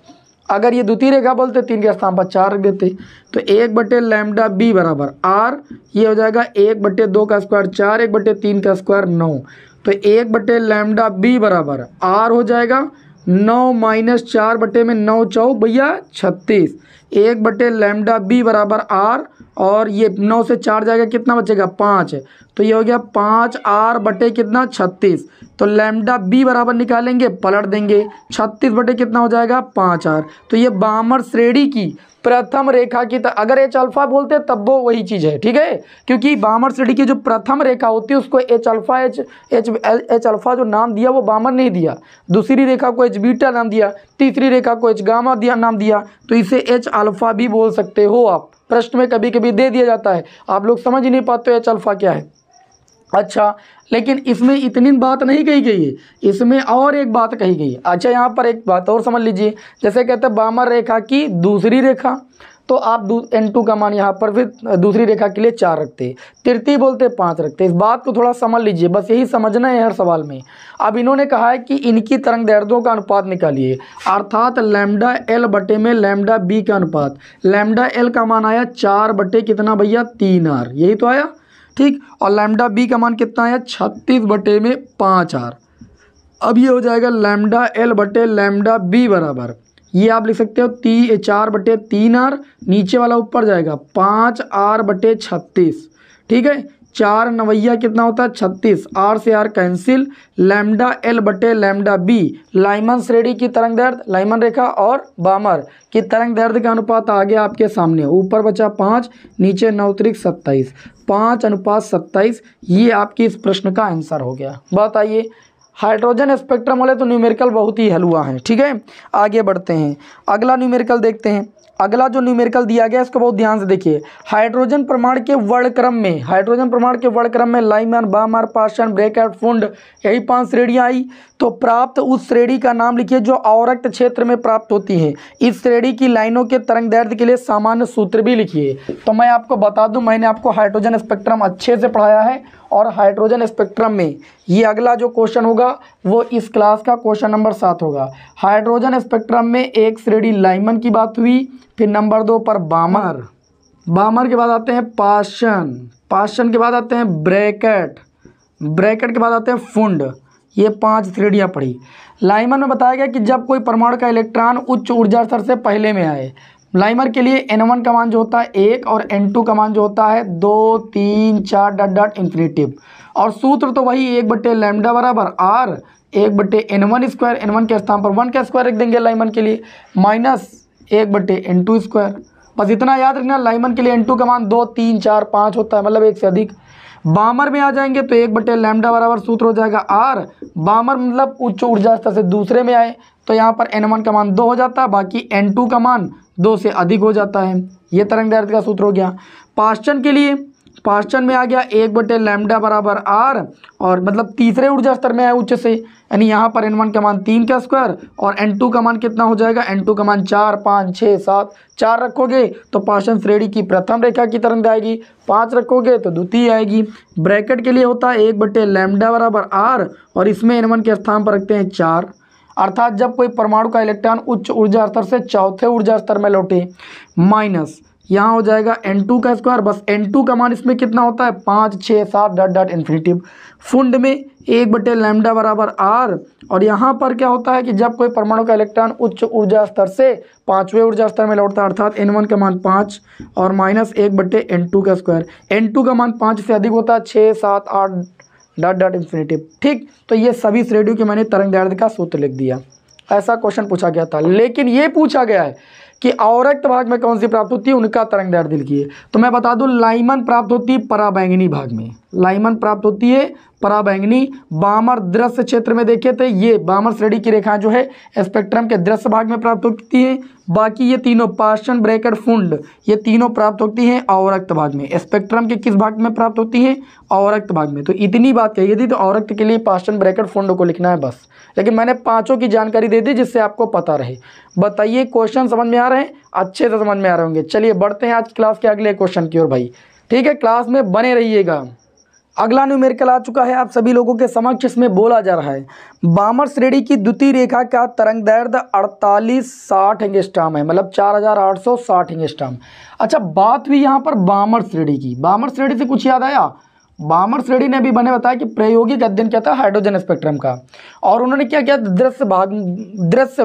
अगर ये द्वितीय रेखा बोलते 3 के स्थान पर 4 रख देते। तो 1/लैम्डा बी बराबर आर, ये हो जाएगा 1/2 का स्क्वायर 4, 1/3 का स्क्वायर 9। तो 1/लैम्डा बी बराबर आर हो जाएगा 9 - 4 बटे में 9 चौक भैया 36, 1/लैम्डा बी बराबर आर, और ये 9 से 4 जाएगा कितना बचेगा 5, तो ये हो गया 5r बटे कितना 36। तो लैम्डा बी बराबर निकालेंगे, पलट देंगे, 36 बटे कितना हो जाएगा 5r। तो ये बामर श्रेणी की प्रथम रेखा की अगर एच अल्फा बोलते तब वो वही चीज़ है। ठीक है, क्योंकि बामर श्रेणी की जो प्रथम रेखा होती है उसको एच अल्फा एच अल्फा जो नाम दिया वो बामर नहीं दिया, दूसरी रेखा को एच बीटा नाम दिया, तीसरी रेखा को एच गामा दिया नाम दिया, तो इसे एच अल्फा भी बोल सकते हो आप। प्रश्न में कभी कभी दे दिया जाता है, आप लोग समझ ही नहीं पाते एच अल्फा क्या है। अच्छा, लेकिन इसमें इतनी बात नहीं कही गई है, इसमें और एक बात कही गई है। अच्छा, यहाँ पर एक बात और समझ लीजिए, जैसे कहते हैं बामर रेखा की दूसरी रेखा, तो आप n2 का मान यहाँ पर फिर दूसरी रेखा के लिए 4 रखते, तृतीय बोलते 5 रखते। इस बात को थोड़ा समझ लीजिए, बस यही समझना है हर सवाल में। अब इन्होंने कहा है कि इनकी तरंगदैर्ध्यों का अनुपात निकालिए, अर्थात लैम्डा एल बटे में लैम्डा बी का अनुपात। लैम्डा एल का मान आया 4 बटे कितना भैया 3r, यही तो आया। ठीक, और लैम्डा बी का मान कितना आया 36 बटे में 5r। अब ये हो जाएगा लैम्डा एल बटे लैम्डा बी बराबर, ये आप लिख सकते हो 4/3r, नीचे वाला ऊपर जाएगा 5r बटे 36। ठीक है, 4 नवैया कितना होता है 36, r से r कैंसिल, लैम्डा एल बटे लैम्डा बी लाइमन श्रेणी की तरंगदैर्ध्य, लाइमन रेखा और बामर की तरंगदैर्ध्य का अनुपात आ गया आपके सामने, ऊपर बचा 5, नीचे 9 त्रिक 27, 5:27। ये आपकी इस प्रश्न का आंसर हो गया। बात आइए, हाइड्रोजन स्पेक्ट्रम वाले तो न्यूमेरिकल बहुत ही हलवा हैं। ठीक है, आगे बढ़ते हैं, अगला न्यूमेरिकल देखते हैं। अगला जो न्यूमेरिकल दिया गया इसको बहुत ध्यान से देखिए। हाइड्रोजन परमाणु के वर्णक्रम में, हाइड्रोजन परमाणु के वर्णक्रम में लाइमन, बामर, पाषाण, ब्रैकेट, फुंड, यही 5 श्रेणियाँ आई। तो प्राप्त उस श्रेणी का नाम लिखिए जो अवरक्त क्षेत्र में प्राप्त होती है। इस श्रेणी की लाइनों के तरंगदैर्ध्य के लिए सामान्य सूत्र भी लिखिए। तो मैं आपको बता दूं, मैंने आपको हाइड्रोजन स्पेक्ट्रम अच्छे से पढ़ाया है, और हाइड्रोजन स्पेक्ट्रम में ये अगला जो क्वेश्चन होगा वो इस क्लास का क्वेश्चन नंबर 7 होगा। हाइड्रोजन स्पेक्ट्रम में एक श्रेणी लाइमन की बात हुई, फिर नंबर 2 पर बामर, बामर के बाद आते हैं पाषाण, पाषाण के बाद आते हैं ब्रैकेट, ब्रैकेट के बाद आते हैं फुंड। ये 5 श्रेणियाँ पढ़ी। लाइमन में बताया गया कि जब कोई परमाणु का इलेक्ट्रॉन उच्च ऊर्जा स्तर से पहले में आए, लाइमर के लिए n1 का मान जो होता है 1 और n2 का मान जो होता है 2, 3, 4 डॉट डॉट इन्फिनिटिव, और सूत्र तो वही 1/लैम्डा बराबर r 1/n1 स्क्वायर, n1 के स्थान पर 1 का स्क्वायर रख देंगे लाइमन के लिए, माइनस 1/n2 स्क्वायर, बस इतना याद रखना, लाइमन के लिए n2 का मान 2, 3, 4, 5 होता है, मतलब एक से अधिक। बामर में आ जाएंगे तो 1/λ बराबर सूत्र हो जाएगा r। बामर मतलब उच्च ऊर्जा स्तर से दूसरे में आए तो यहाँ पर n1 का मान 2 हो जाता है, बाकी n2 का मान 2 से अधिक हो जाता है। ये तरंगदैर्ध्य का सूत्र हो गया। पास्चन के लिए, पास्चन में आ गया 1/λ बराबर r, और मतलब तीसरे ऊर्जा स्तर में आए उच्च से, यानी यहाँ पर n1 का मान 3 का स्क्वायर और n2 का मान कितना हो जाएगा, n2 का मान 4, 5, 6, 7, 4 रखोगे तो पास्चन श्रेणी की प्रथम रेखा की तरंग आएगी, 5 रखोगे तो द्वितीय आएगी। ब्रैकेट के लिए होता है 1/λ बराबर r, और इसमें n1 के स्थान पर रखते हैं 4, अर्थात जब कोई परमाणु का इलेक्ट्रॉन उच्च ऊर्जा स्तर से चौथे ऊर्जा स्तर में लौटे, माइनस यहाँ हो जाएगा n2 का स्क्वायर, बस n2 का मान इसमें कितना होता है 5, 6, 7 डॉट डॉट इन्फिनिटिव। फुंड में 1/λ बराबर r, और यहाँ पर क्या होता है कि जब कोई परमाणु का इलेक्ट्रॉन उच्च ऊर्जा स्तर से पांचवें ऊर्जा स्तर में लौटता है, अर्थात n1 का मान 5 और माइनस 1/n2 का स्क्वायर। n2 का मान 5 से अधिक होता है, 6, 7, 8 डॉट डॉट इन्फिनिटिव। ठीक, तो ये सभी श्रेणियों के मैंने तरंगदैर्ध्य का सूत्र लिख दिया। ऐसा क्वेश्चन पूछा गया था, लेकिन ये पूछा गया है कि अवरक्त भाग में कौन सी प्राप्त होती है, उनका तरंगदैर्ध्य लिखिए। तो मैं बता दूं, लाइमन प्राप्त होती है पराबैंगनी भाग में, लाइमन प्राप्त होती है पराबैंगनी। बामर दृश्य क्षेत्र में देखे थे, ये बामर श्रेणी की रेखाएं जो है स्पेक्ट्रम के दृश्य भाग में प्राप्त होती हैं। बाकी ये तीनों पास्चन, ब्रैकेट, फुंड, ये तीनों प्राप्त होती हैं अवरक्त भाग में। स्पेक्ट्रम के किस भाग में प्राप्त होती हैं, अवरक्त भाग में। तो इतनी बात कही थी, तो अवरक्त के लिए पास्चन, ब्रैकेट, फुंड को लिखना है बस, लेकिन मैंने पांचों की जानकारी दे दी जिससे आपको पता रहे। बताइए क्वेश्चन समझ में आ रहे हैं, अच्छे से समझ में आ रहे होंगे। चलिए बढ़ते हैं आज क्लास के अगले क्वेश्चन की ओर भाई, ठीक है, क्लास में बने रहिएगा। अगला न्यूमेरिकल आ चुका है आप सभी लोगों के समक्ष, इसमें बोला जा रहा है बामर श्रेणी की द्वितीय रेखा का तरंगदैर्ध्य 4860 एंगस्ट्रॉम है, मतलब 4860 एंगस्ट्रॉम। अच्छा, बात हुई यहाँ पर बामर श्रेणी की। बामर श्रेणी से कुछ याद आया? बामर श्रेणी ने भी मैंने बताया कि प्रायोगिक अध्ययन क्या था, हाइड्रोजन स्पेक्ट्रम का, और उन्होंने क्या किया, दृश्य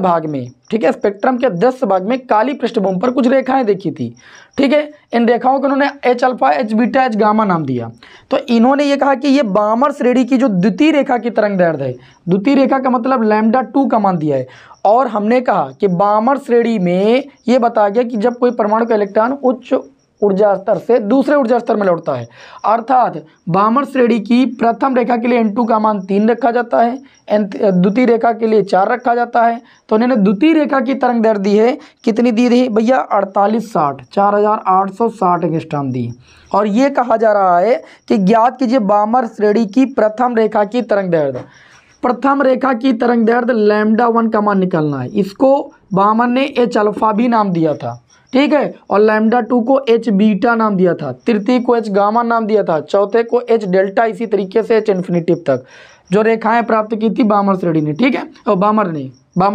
भाग में, ठीक है, स्पेक्ट्रम के दृश्य भाग में काली पृष्ठभूमि पर कुछ रेखाएं देखी थी, ठीक है। इन रेखाओं को उन्होंने H alpha, H beta, H gamma नाम दिया। तो इन्होंने ये कहा कि ये बामर श्रेणी की जो द्वितीय रेखा की तरंगदैर्ध्य है, द्वितीय रेखा का मतलब λ2 का मान दिया है, और हमने कहा कि बामर श्रेणी में ये बताया गया कि जब कोई परमाणु का इलेक्ट्रॉन उच्च ऊर्जा स्तर से दूसरे ऊर्जा स्तर में लौटता है, अर्थात बामर श्रेणी की प्रथम रेखा के लिए n2 का मान 3 रखा जाता है, द्वितीय रेखा के लिए 4 रखा जाता है। तो उन्होंने द्वितीय रेखा की तरंगदैर्ध्य दी है, कितनी दी थी भैया, 4860 एंगस्ट्रॉम दी। और ये कहा जा रहा है कि ज्ञात कीजिए बामर श्रेणी की प्रथम रेखा की तरंगदैर्ध्य। प्रथम रेखा की तरंगदैर्ध्य λ1 का मान निकालना है। इसको बामर ने H अल्फा भी नाम दिया था, ठीक है, और λ2 को H बीटा नाम दिया था, तृतीय को H गामा नाम दिया था, चौथे को H डेल्टा, इसी तरीके से H इन्फिनिटिव तक जो रेखाएं प्राप्त की थी बामर श्रेणी ने, ठीक है, और बामर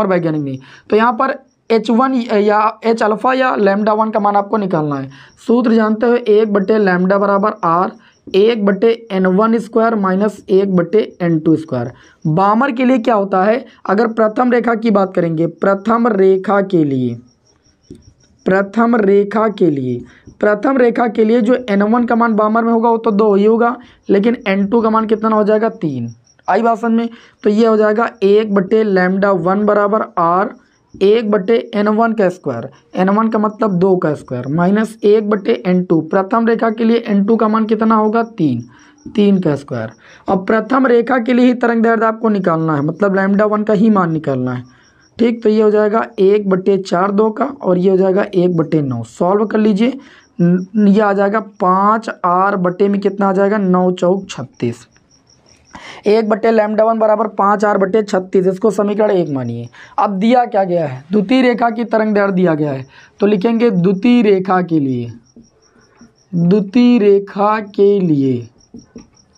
वैज्ञानिक ने। तो यहाँ पर H1 या H अल्फा या λ1 का मान आपको निकालना है। सूत्र जानते हो, 1/λ बराबर r, 1/n1 square minus 1/n2 square. Balmer के लिए क्या होता है, अगर प्रथम रेखा की बात करेंगे, प्रथम रेखा के लिए जो n1 का मान बामर में होगा वो तो 2 ही होगा, लेकिन n2 का मान कितना हो जाएगा, 3। आई बात समझ में? तो ये हो जाएगा 1/λ1 बराबर r, 1/n1 का स्क्वायर, n1 का मतलब 2 का स्क्वायर, माइनस 1/n2। प्रथम रेखा के लिए n2 का मान कितना होगा, 3 का स्क्वायर। अब प्रथम रेखा के लिए ही तरंगदैर्ध्य आपको निकालना है, मतलब λ1 का ही मान निकालना है, ठीक। तो ये हो जाएगा 1/4 2 का, और ये हो जाएगा 1/9। सॉल्व कर लीजिए, ये आ जाएगा 5r बटे में कितना आ जाएगा, 9 चौक 36। 1/λ1 बराबर 5r/36, इसको समीकरण 1 मानिए। अब दिया क्या गया है, द्वितीय रेखा की तरंगदैर्ध्य दिया गया है, तो लिखेंगे द्वितीय रेखा के लिए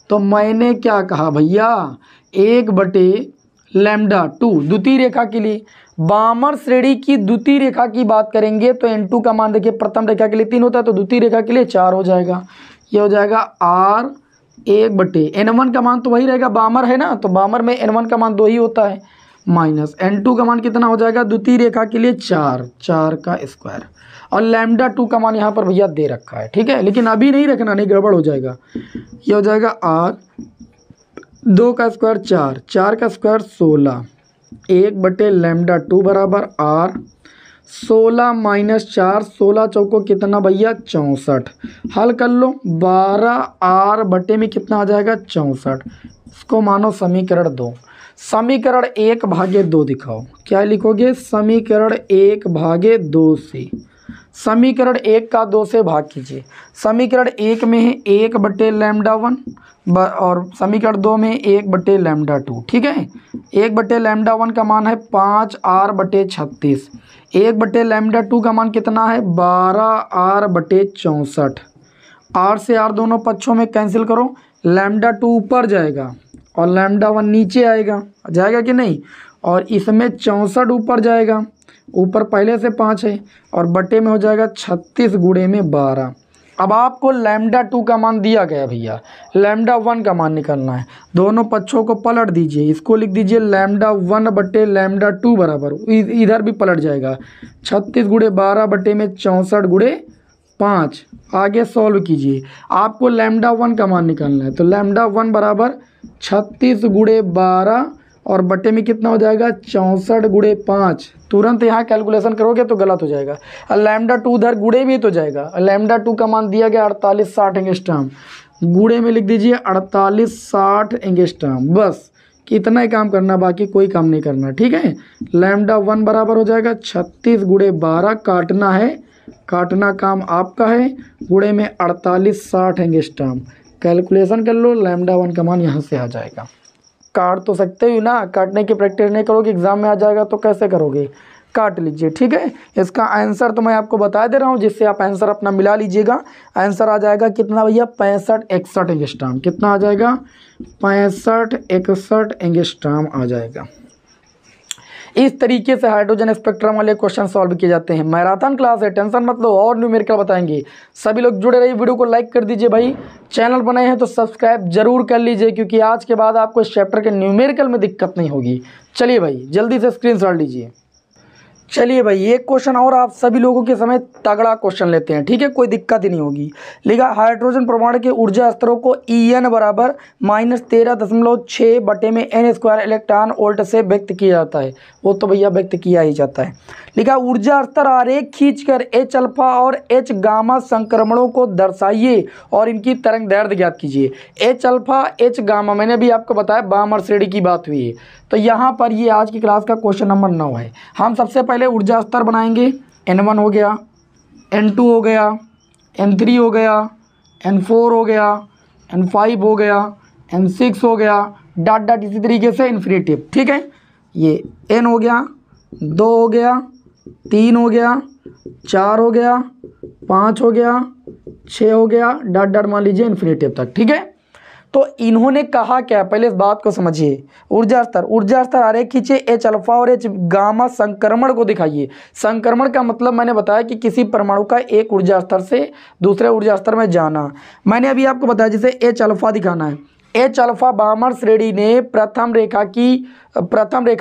तो मैंने क्या कहा भैया, 1/λ2 द्वितीय रेखा के लिए। बामर श्रेणी की द्वितीय रेखा की बात करेंगे तो n2 का मान देखिए, प्रथम रेखा के लिए 3 होता है, तो द्वितीय रेखा के लिए 4 हो जाएगा। ये हो जाएगा r 1/n1 का मान तो वही रहेगा, बामर है ना, तो बामर में n1 का मान 2 ही होता है, माइनस n2 का मान कितना हो जाएगा, द्वितीय रेखा के लिए 4 का स्क्वायर, और λ2 का मान यहाँ पर भैया दे रखा है, ठीक है, लेकिन अभी नहीं रखना, नहीं गड़बड़ हो जाएगा। ये हो जाएगा r 2 का स्क्वायर 4 का स्क्वायर 16, 1/λ2 बराबर r 16 माइनस 4, 16 चौको कितना भैया 64। हल कर लो, 12r बटे में कितना आ जाएगा 64। इसको मानो समीकरण 2। समीकरण 1/2 दिखाओ, क्या लिखोगे? समीकरण 1/2 से समीकरण 1 का 2 से भाग कीजिए। समीकरण 1 में है 1/λ1 और समीकरण 2 में 1/λ2। ठीक है, 1/λ1 का मान है 5r/36, 1/λ2 का मान कितना है 12r/64। r से r दोनों पक्षों में कैंसिल करो, λ2 ऊपर जाएगा और λ1 नीचे आएगा, जाएगा कि नहीं? और इसमें 64 ऊपर जाएगा, ऊपर पहले से 5 है और बटे में हो जाएगा 36 गुणे में 12। अब आपको λ2 का मान दिया गया भैया, λ1 का मान निकालना है। दोनों पक्षों को पलट दीजिए, इसको लिख दीजिए λ1 बटे λ2 बराबर, इधर भी पलट जाएगा 36 गुणे 12 बटे में 64 गुणे 5। आगे सॉल्व कीजिए, आपको λ1 का मान निकालना है। तो λ1 बराबर 36 गुणे 12 और बटे में कितना हो जाएगा 64 गुणे 5। तुरंत यहाँ कैलकुलेशन करोगे तो गलत हो जाएगा, और λ2 उधर गुणे में तो जाएगा। λ2 का मान दिया गया 4860 एंगस्ट्रॉम, गुणे में लिख दीजिए 4860 एंगस्ट्रॉम। बस कितना ही काम करना, बाकी कोई काम नहीं करना। ठीक है, λ1 बराबर हो जाएगा 36 गुणे 12, काटना है, काटना काम आपका है, गुणे में 4860 एंगस्ट्रॉम। कैलकुलेशन कर लो, λ1 का मान यहाँ से आ जाएगा। काट तो सकते हो ना, काटने की प्रैक्टिस नहीं करोगे एग्जाम में आ जाएगा तो कैसे करोगे? काट लीजिए। ठीक है, इसका आंसर तो मैं आपको बता दे रहा हूँ, जिससे आप आंसर अपना मिला लीजिएगा। आंसर आ जाएगा कितना भैया 6561 एंगस्ट्रॉम। कितना आ जाएगा 6561 एंगस्ट्रॉम आ जाएगा। इस तरीके से हाइड्रोजन स्पेक्ट्रम वाले क्वेश्चन सॉल्व किए जाते हैं। मैराथन क्लास है, टेंशन मत लो, और न्यूमेरिकल बताएंगे। सभी लोग जुड़े रहिए, वीडियो को लाइक कर दीजिए भाई। चैनल बनाए हैं तो सब्सक्राइब जरूर कर लीजिए, क्योंकि आज के बाद आपको इस चैप्टर के न्यूमेरिकल में दिक्कत नहीं होगी। चलिए भाई जल्दी से स्क्रीनशॉट लीजिए। चलिए भाई एक क्वेश्चन और आप सभी लोगों के समय तगड़ा क्वेश्चन लेते हैं। ठीक है, कोई दिक्कत ही नहीं होगी। लिखा हाइड्रोजन परमाणु के ऊर्जा स्तरों को En बराबर -13.6 बटे में n² इलेक्ट्रॉन वोल्ट से व्यक्त किया जाता है। वो तो भैया व्यक्त किया ही जाता है। लिखा ऊर्जा स्तर आरेख खींचकर H अल्फा और H गामा संक्रमणों को दर्शाइए और इनकी तरंग दैर्ध्य ज्ञात कीजिए। H अल्फा H गामा, मैंने भी आपको बताया बामर श्रेणी की बात हुई है। तो यहाँ पर ये आज की क्लास का क्वेश्चन नंबर 9 है। हम सबसे पहले ऊर्जा स्तर बनाएंगे। N1 हो गया, N2 हो गया, N3 हो गया, N4 हो गया, N5 हो गया, N6 हो गया, डॉट डॉट इसी तरीके से इन्फिनिटिव। ठीक है, ये N हो गया, 2 हो गया, 3 हो गया, 4 हो गया, 5 हो गया, 6 हो गया, डॉट डॉट मान लीजिए इन्फिनिटिव तक। ठीक है, तो इन्होंने कहा क्या, पहले इस बात को समझिए। ऊर्जा स्तर आरेख खींचे, H अल्फा और H गामा संक्रमण को दिखाइए। संक्रमण का मतलब मैंने बताया कि किसी परमाणु का एक ऊर्जा स्तर से दूसरे ऊर्जा स्तर में जाना। मैंने अभी आपको बताया जैसे H अल्फा दिखाना है। H अल्फा बामर श्रेणी ने प्रथम रेखा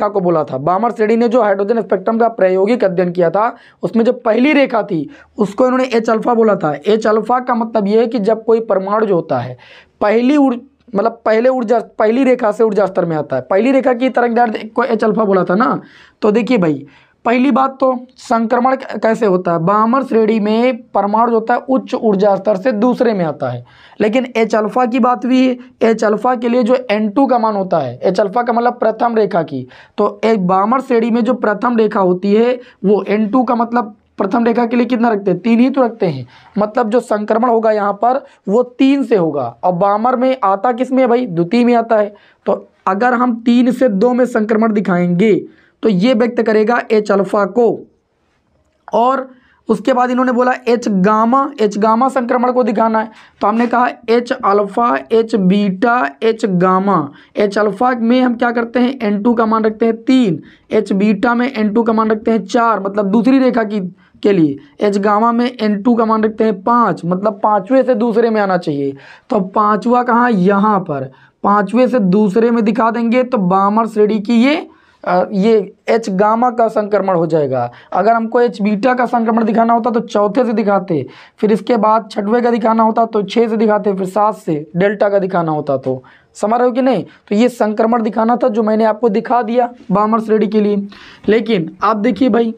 को बोला था। बामर श्रेणी ने जो हाइड्रोजन स्पेक्ट्रम का प्रायोगिक अध्ययन किया था, उसमें जो पहली रेखा थी उसको इन्होंने H अल्फा बोला था। H अल्फा का मतलब ये है कि जब कोई परमाणु जो होता है पहली रेखा से ऊर्जा स्तर में आता है, पहली रेखा की तरंग दैर्ध्य को H अल्फा बोला था ना। तो देखिए भाई, पहली बात तो संक्रमण कैसे होता है, बामर श्रेणी में परमाणु जो होता है उच्च ऊर्जा स्तर से दूसरे में आता है। लेकिन H अल्फा की बात हुई है, H अल्फा के लिए जो N2 का मान होता है, H अल्फा का मतलब प्रथम रेखा की, तो एक बामर श्रेणी में जो प्रथम रेखा होती है वो N2 का मतलब प्रथम रेखा के लिए कितना रखते हैं, 3 ही तो रखते हैं। मतलब जो संक्रमण होगा यहाँ पर वो 3 से होगा, और बामर में आता किस में है भाई, द्वितीय में आता है। तो अगर हम 3 से 2 में संक्रमण दिखाएंगे तो ये व्यक्त करेगा H अल्फा को। और उसके बाद इन्होंने बोला H गामा संक्रमण को दिखाना है। तो हमने कहा H alpha, H beta, H gamma. H alpha में हम क्या करते हैं, N2 का मान रखते हैं 3, H बीटा में N2 का मान रखते हैं 4, मतलब दूसरी रेखा के लिए। H गामा में N2 का मान रखते हैं 5, मतलब पांचवें से दूसरे में आना चाहिए। तो पांचवा कहाँ, यहाँ पर पांचवें से दूसरे में दिखा देंगे तो बामर श्रेणी की ये H गामा का संक्रमण हो जाएगा। अगर हमको H बीटा का संक्रमण दिखाना होता तो चौथे से दिखाते, फिर इसके बाद छठवें का दिखाना होता तो 6 से दिखाते, फिर 7 से डेल्टा का दिखाना होता। तो समझ रहे हो कि नहीं? तो ये संक्रमण दिखाना था जो मैंने आपको दिखा दिया बामर श्रेणी के लिए। लेकिन आप देखिए भाई,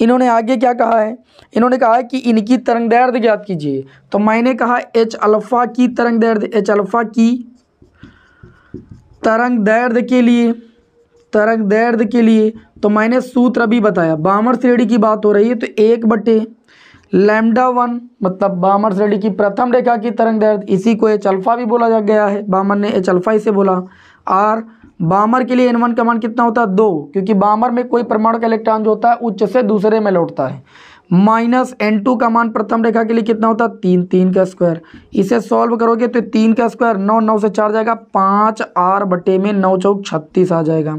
इन्होंने आगे क्या कहा है, इन्होंने कहा है कि इनकी तरंगदैर्ध्य ज्ञात कीजिए। तो मैंने कहा एच अल्फा की तरंगदैर्ध्य, एच अल्फा की तरंगदैर्ध्य के लिए तो मैंने सूत्र अभी बताया, बामर श्रेणी की बात हो रही है तो 1/λ1 मतलब बामर श्रेणी की प्रथम रेखा की तरंगदैर्ध्य, इसी को एच अल्फा भी बोला जा गया है, बामर ने एच अल्फा इसे बोला। आर बामर के लिए n1 का मान कितना होता है 2, क्योंकि बामर में कोई परमाणु का इलेक्ट्रॉन जो होता है उच्च से दूसरे में लौटता है। माइनस n2 का मान प्रथम रेखा के लिए कितना होता है 3, 3 का स्क्वायर। इसे सॉल्व करोगे तो 3 का स्क्वायर 9, 9 से 4 जाएगा 5r/9 चौक 36 आ जाएगा।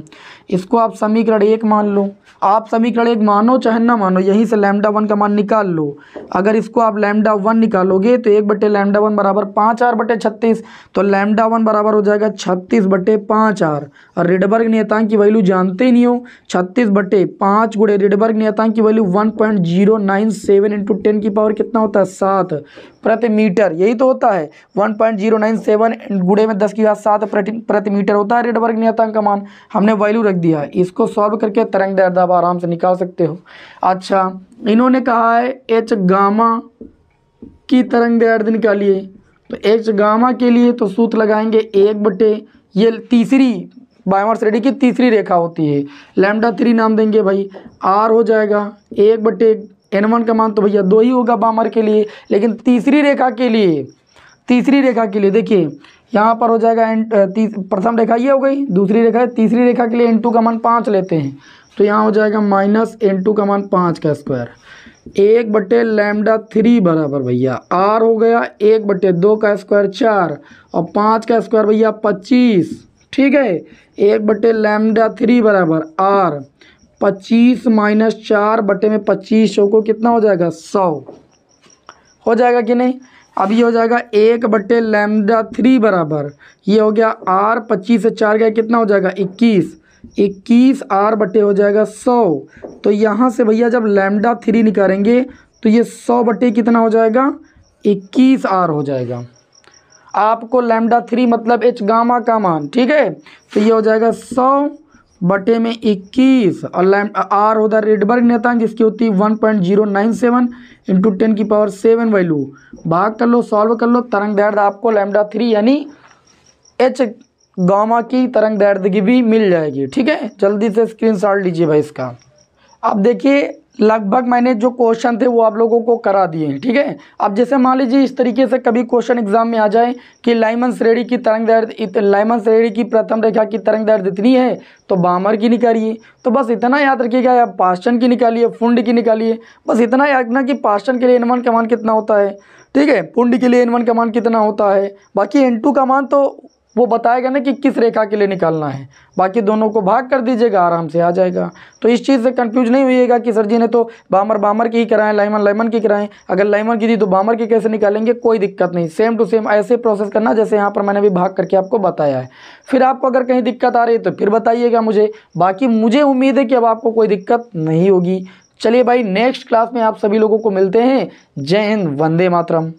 इसको आप समीकरण 1 मान लो, आप समीकरण 1 मानो चाहे ना मानो, यहीं से λ1 का मान निकाल लो। अगर इसको आप λ1 निकालोगे तो 1/λ1 बराबर 5r/36, तो λ1 बराबर हो जाएगा 36/5r। और रिडबर्ग नियतांक की वैल्यू जानते ही नहीं हो, 36/5 गुणे रिडबर्ग नियतांक की वैल्यू 1.097 इंटू 10 की पावर कितना होता है 7 प्रति मीटर, यही तो होता है 1.097 गुणे में 10⁷ प्रति मीटर होता है रिडबर्ग नियतांक का मान। हमने वैल्यू रख दिया है, इसको सॉल्व करके तरंगदैर्ध्य आप आराम से निकाल सकते हो। अच्छा, इन्होंने कहा है एच गामा की तरंगदैर्ध्य निकालिए, तो एच गामा के लिए तो सूत्र लगाएंगे 1/, ये तीसरी बामर श्रेणी की तीसरी रेखा होती है, λ3 नाम देंगे भाई, आर हो जाएगा 1/n1 का मान तो भैया 2 ही होगा बामर के लिए, लेकिन तीसरी रेखा के लिए देखिए यहाँ पर हो जाएगा प्रथम रेखा ये हो गई, दूसरी रेखा है, तीसरी रेखा के लिए n2 का मान 5 लेते हैं, तो यहाँ हो जाएगा -n2 का मान 5 का स्क्वायर 1/λ3 बराबर भैया r हो गया 1/2 का स्क्वायर 4 और 5 का स्क्वायर भैया 25, ठीक है। 1/λ3 बराबर r 25 - 4/25 चौको कितना हो जाएगा 100 हो जाएगा कि नहीं। अब ये हो जाएगा 1/λ3 बराबर ये हो गया r, 25 से 4 गया कितना हो जाएगा 21 r/, हो जाएगा 100। तो यहाँ से भैया जब λ3 निकालेंगे तो ये 100/, कितना हो जाएगा 21 r हो जाएगा। आपको λ3 मतलब एच गामा का मान, ठीक है, तो ये हो जाएगा 100/21 और आर होता है रिडबर्ग नियतांक जिसकी होती है 1.097 इंटू 10 की पावर 7 वैल्यू, भाग कर लो, सॉल्व कर लो, तरंगदैर्ध्य आपको λ3 यानी एच गामा की तरंगदैर्ध्य की भी मिल जाएगी, ठीक है। जल्दी से स्क्रीनशॉट लीजिए भाई इसका। अब देखिए लगभग मैंने जो क्वेश्चन थे वो आप लोगों को करा दिए हैं, ठीक है। अब जैसे मान लीजिए इस तरीके से कभी क्वेश्चन एग्जाम में आ जाए कि लाइमन श्रेणी की तरंगदैर्ध्य, लाइमन श्रेणी की प्रथम रेखा की तरंगदैर्ध्य इतनी है तो बामर की निकालिए, तो बस इतना याद रखिएगा, या पास्टन की निकालिए, पुंड की निकालिए, बस इतना याद रखना कि पास्टन के लिए n1 का मान कितना होता है, ठीक है, पुंड के लिए n1 का मान कितना होता है, बाकी n2 का मान तो वो बताएगा ना कि किस रेखा के लिए निकालना है, बाकी दोनों को भाग कर दीजिएगा, आराम से आ जाएगा। तो इस चीज़ से कंफ्यूज नहीं होइएगा कि सर जी ने तो बामर की ही कराएं, लाइमन की कराएं, अगर लाइमन की थी तो बामर की कैसे निकालेंगे, कोई दिक्कत नहीं, सेम टू सेम ऐसे प्रोसेस करना जैसे यहाँ पर मैंने भी भाग करके आपको बताया है। फिर आपको अगर कहीं दिक्कत आ रही है तो फिर बताइएगा मुझे, बाकी मुझे उम्मीद है कि अब आपको कोई दिक्कत नहीं होगी। चलिए भाई, नेक्स्ट क्लास में आप सभी लोगों को मिलते हैं। जय हिंद, वंदे मातरम।